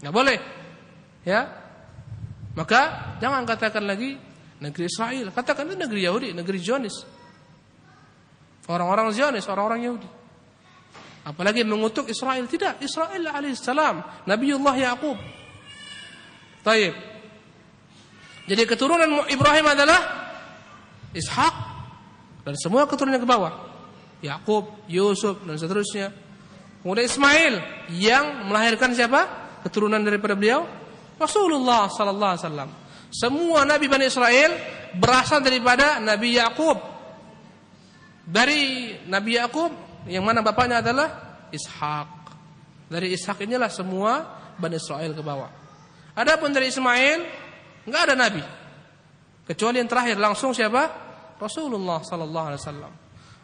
Nggak boleh. Ya. Maka jangan katakan lagi negeri Israel. Katakan itu negeri Yahudi, negeri Zionis. Orang-orang Zionis, orang-orang Yahudi. Apalagi mengutuk Israel. Tidak, Israel alaihissalam, Nabiullah Yaqub. Taib. Jadi keturunan Ibrahim adalah Ishak dan semua keturunan ke bawah. Yaqub, Yusuf dan seterusnya. Kemudian Ismail yang melahirkan siapa? Keturunan daripada beliau Rasulullah sallallahu alaihi wasallam. Semua nabi Bani Israel berasal daripada Nabi Yaqub. Dari Nabi Yaqub yang mana bapaknya adalah Ishak. Dari Ishak inilah semua Bani Israel ke bawah. Adapun dari Ismail enggak ada nabi. Kecuali yang terakhir langsung siapa? Rasulullah sallallahu alaihi wasallam.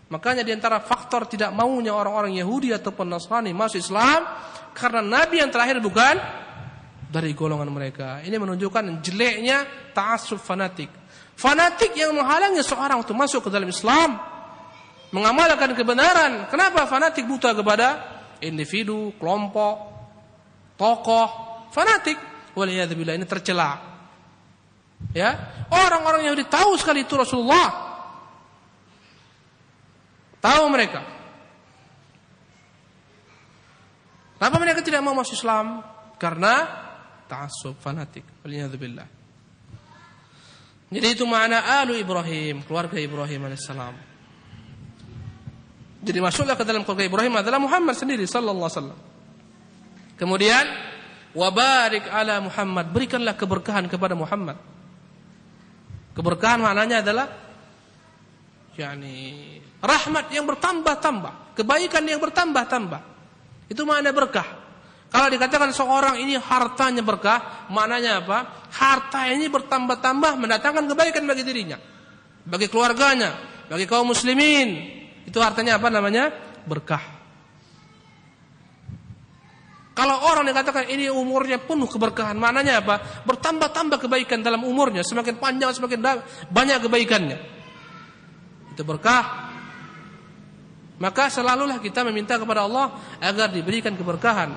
Makanya di antara faktor tidak maunya orang-orang Yahudi ataupun Nasrani masuk Islam karena nabi yang terakhir bukan dari golongan mereka. Ini menunjukkan jeleknya ta'assub fanatik. Fanatik yang menghalangi seorang untuk masuk ke dalam Islam, mengamalkan kebenaran. Kenapa fanatik buta kepada individu, kelompok, tokoh? Fanatik, waliyadzubillah, ini tercela. Ya, orang-orang Yahudi tahu sekali itu Rasulullah. Tahu mereka. Kenapa mereka tidak mau masuk Islam? Karena ta'assub fanatik. Waliyadzubillah. Jadi itu makna alu Ibrahim, keluarga Ibrahim alaihissalam. Jadi masuklah ke dalam keluarga Ibrahim adalah Muhammad sendiri sallallahu alaihi wasallam. Kemudian wabarik ala Muhammad, berikanlah keberkahan kepada Muhammad. Keberkahan maknanya adalah rahmat yang bertambah-tambah, kebaikan yang bertambah-tambah. Itu makna berkah. Kalau dikatakan seorang ini hartanya berkah, maknanya apa? Harta ini bertambah-tambah mendatangkan kebaikan bagi dirinya, bagi keluarganya, bagi kaum muslimin. Itu artinya apa namanya? Berkah. Kalau orang dikatakan ini umurnya penuh keberkahan, maknanya apa? Bertambah-tambah kebaikan dalam umurnya, semakin panjang semakin banyak kebaikannya. Itu berkah. Maka selalulah kita meminta kepada Allah agar diberikan keberkahan,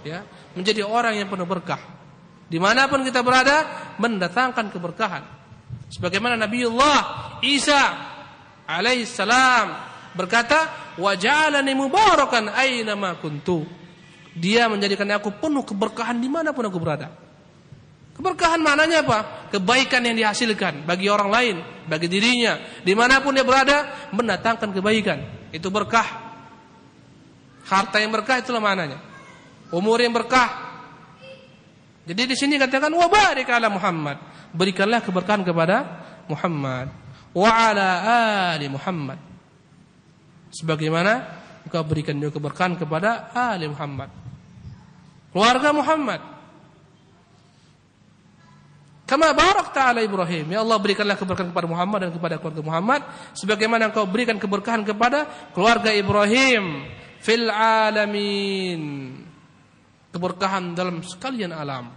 ya, menjadi orang yang penuh berkah. Dimanapun kita berada, mendatangkan keberkahan. Sebagaimana Nabiullah Isa alaihissalam berkata, wa ja'alani mubarakan aina ma kuntu. Dia menjadikan aku penuh keberkahan dimanapun aku berada. Keberkahan maknanya apa? Kebaikan yang dihasilkan bagi orang lain, bagi dirinya, dimanapun dia berada, mendatangkan kebaikan. Itu berkah. Harta yang berkah itulah maknanya. Umur yang berkah. Jadi di sini katakan wa barik ala Muhammad, berikanlah keberkahan kepada Muhammad wa ala ali Muhammad. Sebagaimana engkau berikan juga keberkahan kepada ali Muhammad, keluarga Muhammad. Kama barakta ala Ibrahim, ya Allah berikanlah keberkahan kepada Muhammad dan kepada keluarga Muhammad sebagaimana engkau berikan keberkahan kepada keluarga Ibrahim fil alamin. Keberkahan dalam sekalian alam.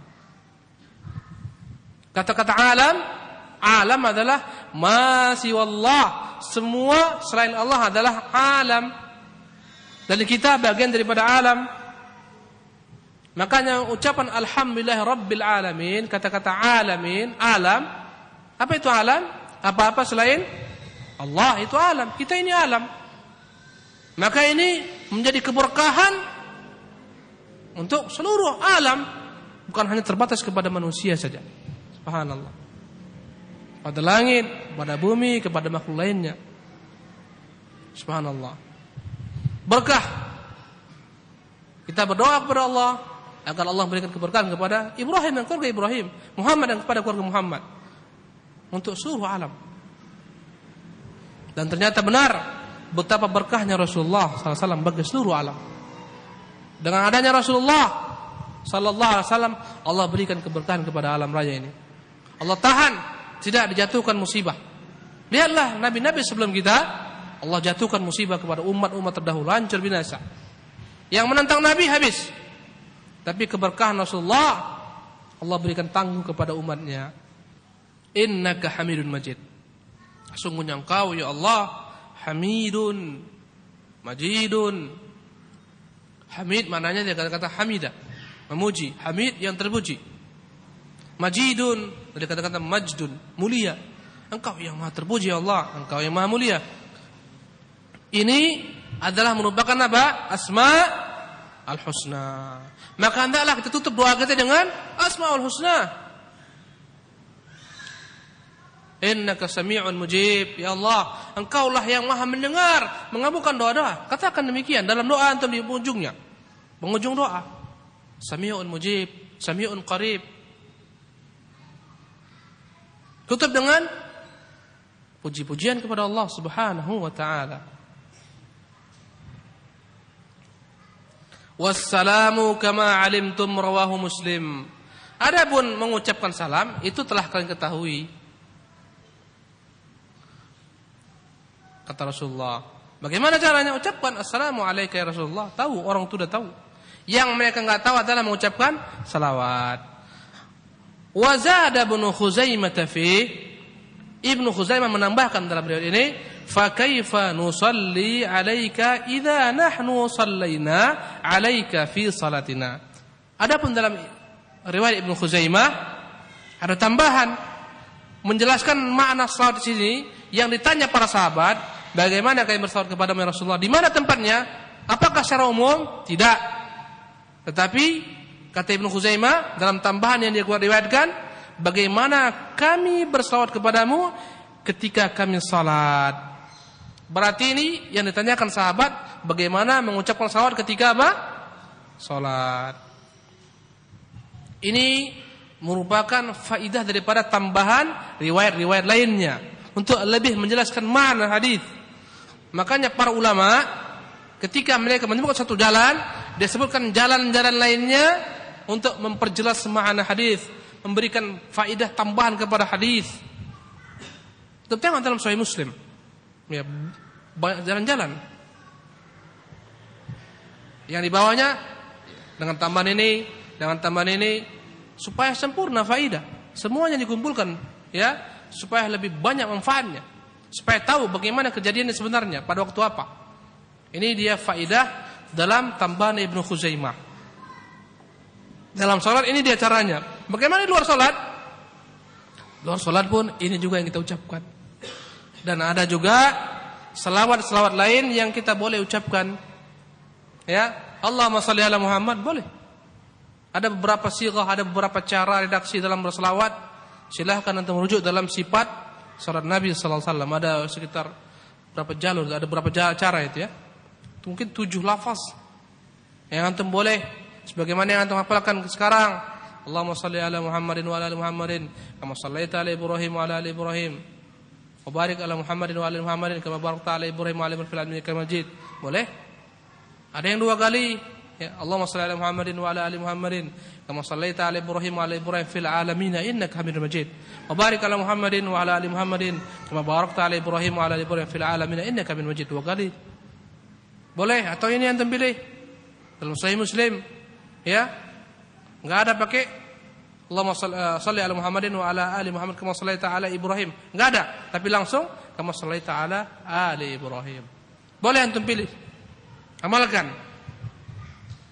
Kata-kata alam, alam adalah ma siwallah, semua selain Allah adalah alam. Dan kita bagian daripada alam. Makanya ucapan alhamdulillah rabbil alamin, kata-kata alamin, alam, apa itu alam? Apa-apa selain Allah itu alam. Kita ini alam. Maka ini menjadi keberkahan untuk seluruh alam, bukan hanya terbatas kepada manusia saja. Subhanallah. Pada langit, pada bumi, kepada makhluk lainnya. Subhanallah. Berkah. Kita berdoa kepada Allah agar Allah berikan keberkahan kepada Ibrahim dan keluarga Ibrahim, Muhammad dan kepada keluarga Muhammad, untuk seluruh alam. Dan ternyata benar betapa berkahnya Rasulullah SAW bagi seluruh alam. Dengan adanya Rasulullah SAW, Allah berikan keberkahan kepada alam raya ini. Allah tahan tidak dijatuhkan musibah. Lihatlah nabi-nabi sebelum kita, Allah jatuhkan musibah kepada umat-umat terdahulu, hancur binasa. Yang menentang nabi habis. Tapi keberkahan Rasulullah, Allah berikan tangguh kepada umatnya. Innaka hamidun majid. Sungguhnya engkau ya Allah hamidun majidun, Hamid maknanya dari kata-kata hamida, memuji. Hamid yang terpuji. Majidun dari kata-kata majdun, mulia. Engkau yang maha terpuji ya Allah, Engkau yang maha mulia. Ini adalah merupakan apa? Asma al-husna. Maka hendaklah kita tutup doa kita dengan Asmaul Husna. Innaka sami'un mujib. Ya Allah, Engkaulah yang maha mendengar, mengabulkan doa-doa. Katakan demikian dalam doa antum di ujungnya. Penghujung doa. Sami'un mujib, sami'un qarib. Tutup dengan puji-pujian kepada Allah Subhanahu wa taala. Wassalamu kama alimtum rawahu Muslim. Adapun mengucapkan salam itu telah kalian ketahui. Kata Rasulullah. Bagaimana caranya ucapkan assalamu alayka ya Rasulullah? Tahu, orang itu sudah tahu. Yang mereka enggak tahu adalah mengucapkan salawat. Wa zada Ibnu Khuzaimah fi Ibnu Khuzaimah menambahkan dalam riwayat ini, fa kaifa nusalli 'alaika idza nahnu sallaina 'alaika fi salatina. Adapun dalam riwayat Ibnu Khuzaimah ada tambahan menjelaskan makna salat di sini yang ditanya para sahabat, bagaimana kalian bersalat kepada Rasulullah? Di mana tempatnya? Apakah secara umum? Tidak. Tetapi kata Ibnu Khuzaimah dalam tambahan yang dia riwayatkan, bagaimana kami bersalawat kepadamu ketika kami salat. Berarti ini yang ditanyakan sahabat, bagaimana mengucapkan salawat ketika apa? Salat. Ini merupakan faidah daripada tambahan riwayat-riwayat lainnya untuk lebih menjelaskan makna hadis. Makanya para ulama ketika mereka menyebutkan satu jalan, dia sebutkan jalan-jalan lainnya untuk memperjelas makna hadis, memberikan faidah tambahan kepada hadis. Tentang dalam Sahih Muslim, ya banyak jalan-jalan yang dibawanya dengan tambahan ini, supaya sempurna faidah. Semuanya dikumpulkan, ya, supaya lebih banyak manfaatnya, supaya tahu bagaimana kejadiannya sebenarnya pada waktu apa. Ini dia faidah dalam tambahan Ibnu Khuzaimah. Dalam salat ini dia caranya. Bagaimana di luar salat? Luar salat pun ini juga yang kita ucapkan. Dan ada juga selawat-selawat lain yang kita boleh ucapkan. Ya, Allahumma shalli ala Muhammad boleh. Ada beberapa sighah, ada beberapa cara redaksi dalam berselawat. Silahkan antum merujuk dalam sifat salat Nabi sallallahu alaihi wasallam. Ada sekitar berapa jalur, ada berapa cara itu ya. Mungkin 7 lafaz yang antum boleh sebagaimana yang antum hafalkan sekarang. Allahumma shalli ala Muhammadin wa ala ali Muhammadin kama shallaita ala Ibrahim wa ala ali Ibrahim. Wa barik ala Muhammadin wa ala ali Muhammadin kama barakta ala Ibrahim wa ala ali Ibrahim fil alamin innaka Majid. Boleh? Ada yang 2 kali. Ya, Allahumma shalli ala Muhammadin wa ala ali Muhammadin kama shallaita ala Ibrahim wa ala Ibrahim fil alamin innaka Hamidum Majid. Wa barik ala Muhammadin wa ala ali Muhammadin kama barakta ala Ibrahim wa ala ali Ibrahim fil alamin innaka Hamidum Majid. 2 kali. Boleh atau ini yang antum pilih. Dalam Sahih Muslim, ya. Enggak ada pakai Allahumma shalli ala Muhammadin wa ala ali Muhammad kama shallaita ala Ibrahim. Enggak ada, tapi langsung kama shallaita ala ali Ibrahim. Boleh antum pilih. Amalkan.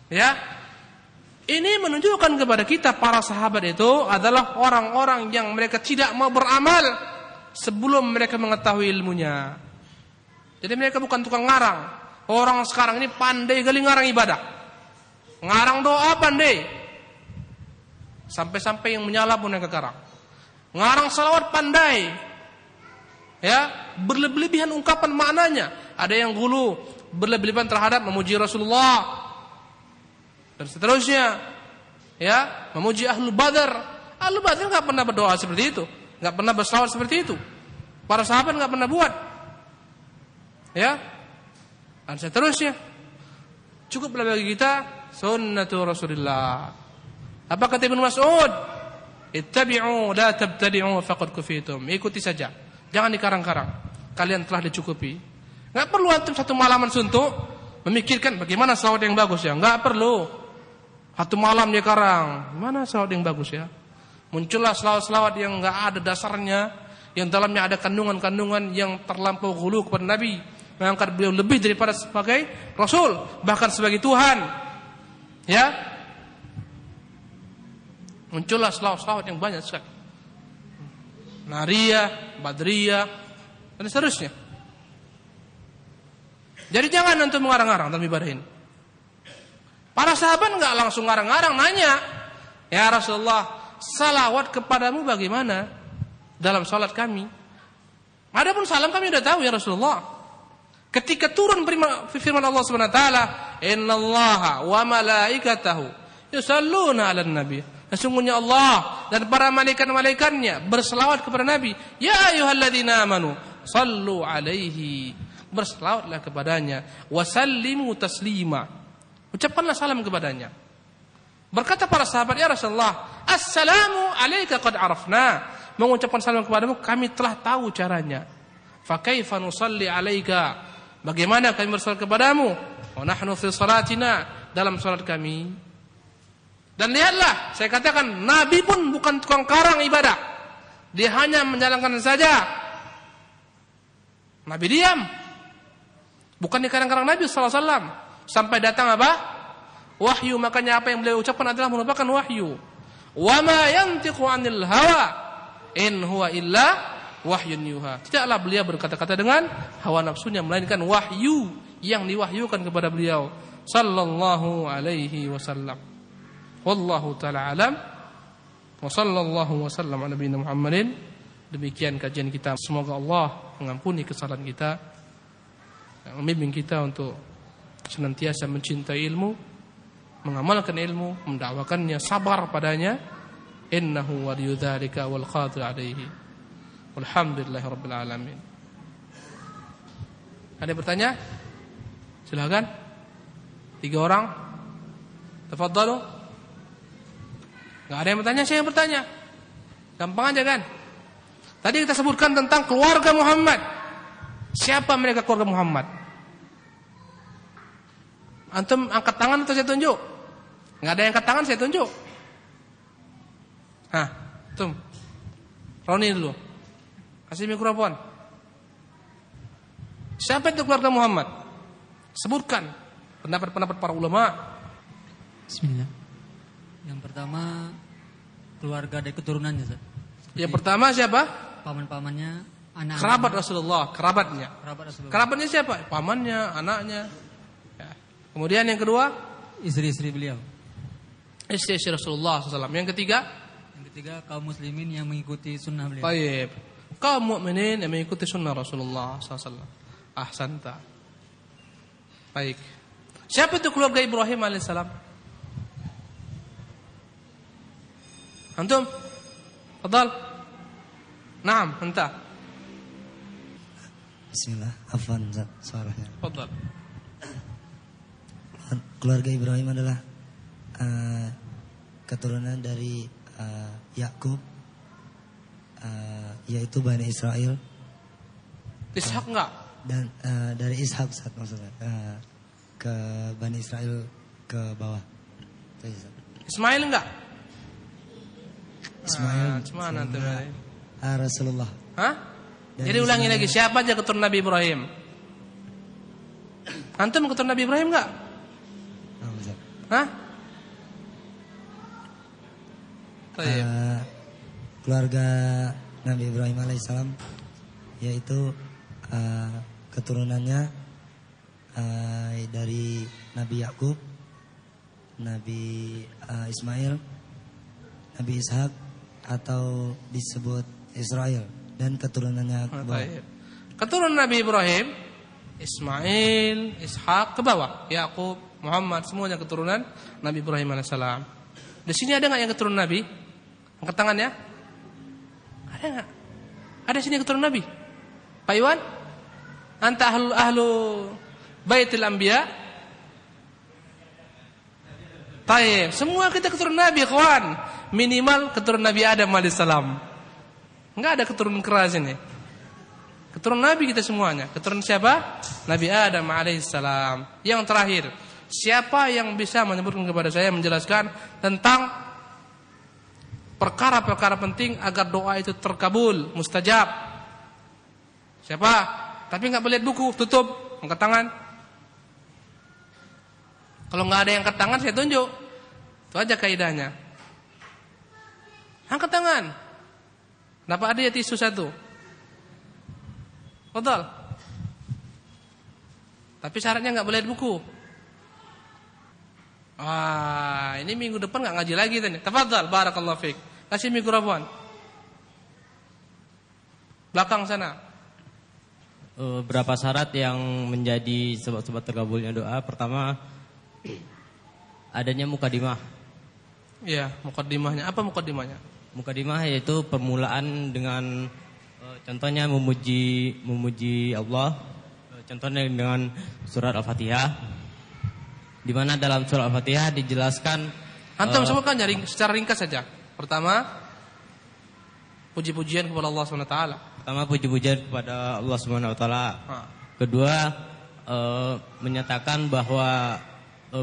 Ya. Ini menunjukkan kepada kita para sahabat itu adalah orang-orang yang mereka tidak mau beramal sebelum mereka mengetahui ilmunya. Jadi mereka bukan tukang ngarang. Orang sekarang ini pandai kali ngarang ibadah. Ngarang doa pandai. Sampai-sampai yang menyala pun yang kekarang. Ngarang salawat pandai. Ya, berlebihan ungkapan maknanya. Ada yang gulu, berlebihan terhadap memuji Rasulullah dan seterusnya. Ya, memuji Ahlul Badar. Ahlul Badar enggak pernah berdoa seperti itu, enggak pernah bersalawat seperti itu. Para sahabat enggak pernah buat. Ya. Dan seterusnya. Cukuplah bagi kita sunnatu Rasulullah. Apa kata Ibnu Mas'ud? Ittabi'u la tabtadi'u faqad kufitum. Ikuti saja. Jangan dikarang-karang. Kalian telah dicukupi. Enggak perlu antum satu malaman suntuk memikirkan bagaimana salawat yang bagus ya. Enggak perlu. Satu malam dia karang. Mana salawat yang bagus ya? Muncullah salawat-salawat yang enggak ada dasarnya, yang dalamnya ada kandungan-kandungan yang terlampau ghulu kepada Nabi, mengangkat beliau lebih daripada sebagai Rasul, bahkan sebagai Tuhan. Ya, muncullah selawat-selawat yang banyak sekali. Nariyah, Badriyah, dan seterusnya. Jadi jangan antum mengarang-arang dalam ibadah ini. Para sahabat enggak langsung ngarang-arang, nanya, ya Rasulullah, salawat kepadamu bagaimana dalam salat kami? Adapun salam kami sudah tahu ya Rasulullah. Ketika turun firman Allah Subhanahu wa taala, "Innallaha wa malaikatahu yusalluna 'alan nabi." Sesungguhnya Allah dan para malaikat-malaikatnya berselawat kepada Nabi. Ya ayyuhalladzina amanu sallu 'alaihi. Berselawatlah kepadanya, wasallimu taslima. Ucapkanlah salam kepadanya. Berkata para sahabat, ya Rasulullah, assalamu alayka qad arafna. Mengucapkan salam kepadamu kami telah tahu caranya. Fa kaifa nusalli alayka? Bagaimana kami bersalat kepadamu? Wa nahnu fi salatina, dalam salat kami. Dan lihatlah, saya katakan Nabi pun bukan tukang karang ibadah. Dia hanya menjalankan saja. Nabi diam. Bukan di karang-karang Nabi sallallahu alaihi wasallam. Sampai datang apa? Wahyu. Makanya apa yang beliau ucapkan adalah merupakan wahyu. Wa ma yantiqu 'anil hawa in huwa illa wahyun yuha. Tidaklah beliau berkata-kata dengan hawa nafsunya, melainkan wahyu yang diwahyukan kepada beliau sallallahu alaihi wasallam. Wallahu taala alam. Wa sallallahu wasallam ala nabiyina Muhammadin. Demikian kajian kita. Semoga Allah mengampuni kesalahan kita, membimbing kita untuk senantiasa mencintai ilmu, mengamalkan ilmu, mendakwakannya, sabar padanya. Innahu waliyyu dzalika wal qadir alaihi. Walhamdulillahi rabbil alamin. Ada yang bertanya? Silakan. 3 orang. Tafadhalu. Enggak ada yang bertanya, saya yang bertanya. Gampang aja kan? Tadi kita sebutkan tentang keluarga Muhammad. Siapa mereka keluarga Muhammad? Antum angkat tangan atau saya tunjuk? Enggak ada yang angkat tangan, saya tunjuk. Hah, antum. Roni dulu. Kasih mikrofon. Siapa itu keluarga Muhammad? Sebutkan pendapat-pendapat para ulama. Bismillah. Yang pertama keluarga dari keturunannya, Ustaz. Yang pertama siapa? Paman-pamannya, anak. Kerabat Rasulullah, kerabatnya. Kerabat Rasulullah. Kerabatnya siapa? Pamannya, anaknya. Ya. Kemudian yang kedua, Istri-istri beliau. istri Rasulullah SAW. Yang ketiga, kaum muslimin yang mengikuti sunnah beliau. baik, kaum mukminin yang mengikuti sunnah Rasulullah SAW. Ahsanta. Baik. Siapa itu keluarga Ibrahim alaihissalam? Antum? Fadal. Naam, anta. Bismillah, afwan Ustaz, suaranya. Fadal. Keluarga Ibrahim adalah keturunan dari Yakub, yaitu Bani Israel. Ishak enggak? Dan dari Ishak Ustaz maksudnya, ke Bani Israel ke bawah. Ismail enggak? Ismail Cuman antum. Rasulullah. Hah? Jadi ulangi lagi, siapa aja keturunan Nabi Ibrahim? Antum keturunan Nabi Ibrahim enggak? Hah? Keluarga Nabi Ibrahim alaihissalam, yaitu keturunannya dari Nabi Yakub, Nabi Ismail, Nabi Ishak, atau disebut Israel, dan keturunannya ke bawah. Keturunan Nabi Ibrahim, Ismail, Ishak ke bawah, Yakub, Muhammad, semuanya keturunan Nabi Ibrahim alaihissalam. Di sini ada enggak yang keturunan Nabi? Angkat tangannya. Ada enggak? Ada sini keturunan Nabi? Pak Iwan? Anta ahlu Baitul Anbiya? Tayyib, semua kita keturunan Nabi, kawan. Minimal keturunan Nabi Adam alaihissalam. Enggak ada keturunan keras ini. Keturunan Nabi kita semuanya. Keturunan siapa? Nabi Adam alaihissalam. Yang terakhir, siapa yang bisa menyebutkan kepada saya, menjelaskan tentang perkara-perkara penting agar doa itu terkabul, mustajab? Siapa? Tapi enggak boleh lihat buku, tutup, angkat tangan. Kalau nggak ada yang angkat tangan saya tunjuk. Itu aja kaidahnya. Angkat tangan. Kenapa ada ya tisu satu? Betul. Tapi syaratnya nggak boleh lihat buku. Wah, ini minggu depan nggak ngaji lagi tadi. Tafadhal, barakallahu fiik. Kasih mikrofon. Belakang sana. Berapa syarat yang menjadi sebab-sebab terkabulnya doa? Pertama, adanya mukadimah. Iya, mukadimahnya. Apa mukadimahnya? Mukadimah yaitu permulaan dengan contohnya memuji Allah. Contohnya dengan surat Al-Fatihah. Di mana dalam surat Al-Fatihah dijelaskan. Antum sebutkan secara ringkas saja. Pertama, puji-pujian kepada Allah SWT. Pertama, puji-pujian kepada Allah SWT. Kedua, menyatakan bahwa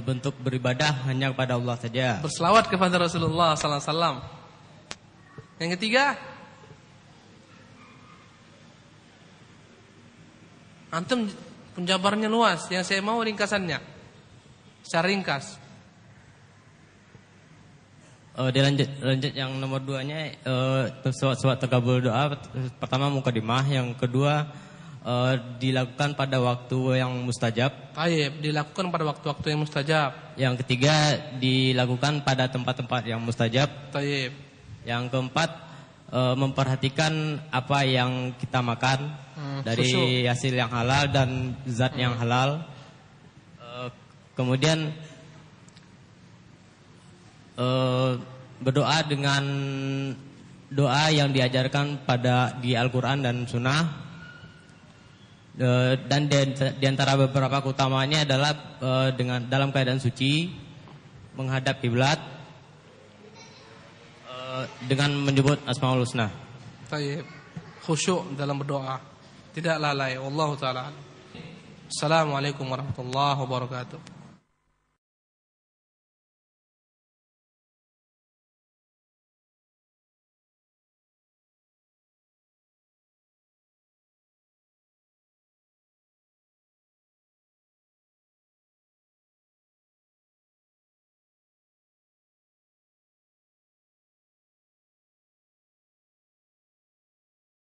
bentuk beribadah hanya kepada Allah saja. Berselawat kepada Rasulullah SAW. Yang ketiga, antum penjabarannya luas. Yang saya mau ringkasannya. Secara ringkas. Dilanjut yang nomor 2-nya sebab terkabul doa. Pertama mukadimah, yang kedua dilakukan pada waktu yang mustajab. Baik, dilakukan pada waktu-waktu yang mustajab. Yang ketiga dilakukan pada tempat-tempat yang mustajab. Baik. Yang keempat memperhatikan apa yang kita makan dari hasil yang halal dan zat yang halal. Kemudian berdoa dengan doa yang diajarkan di Al-Quran dan Sunnah. Dan di antara beberapa keutamaannya adalah dalam keadaan suci, menghadap kiblat, dengan menyebut Asmaul Husna. Baik. Khusyuk dalam berdoa, tidak lalai. Wallahu taala. Assalamualaikum warahmatullahi wabarakatuh.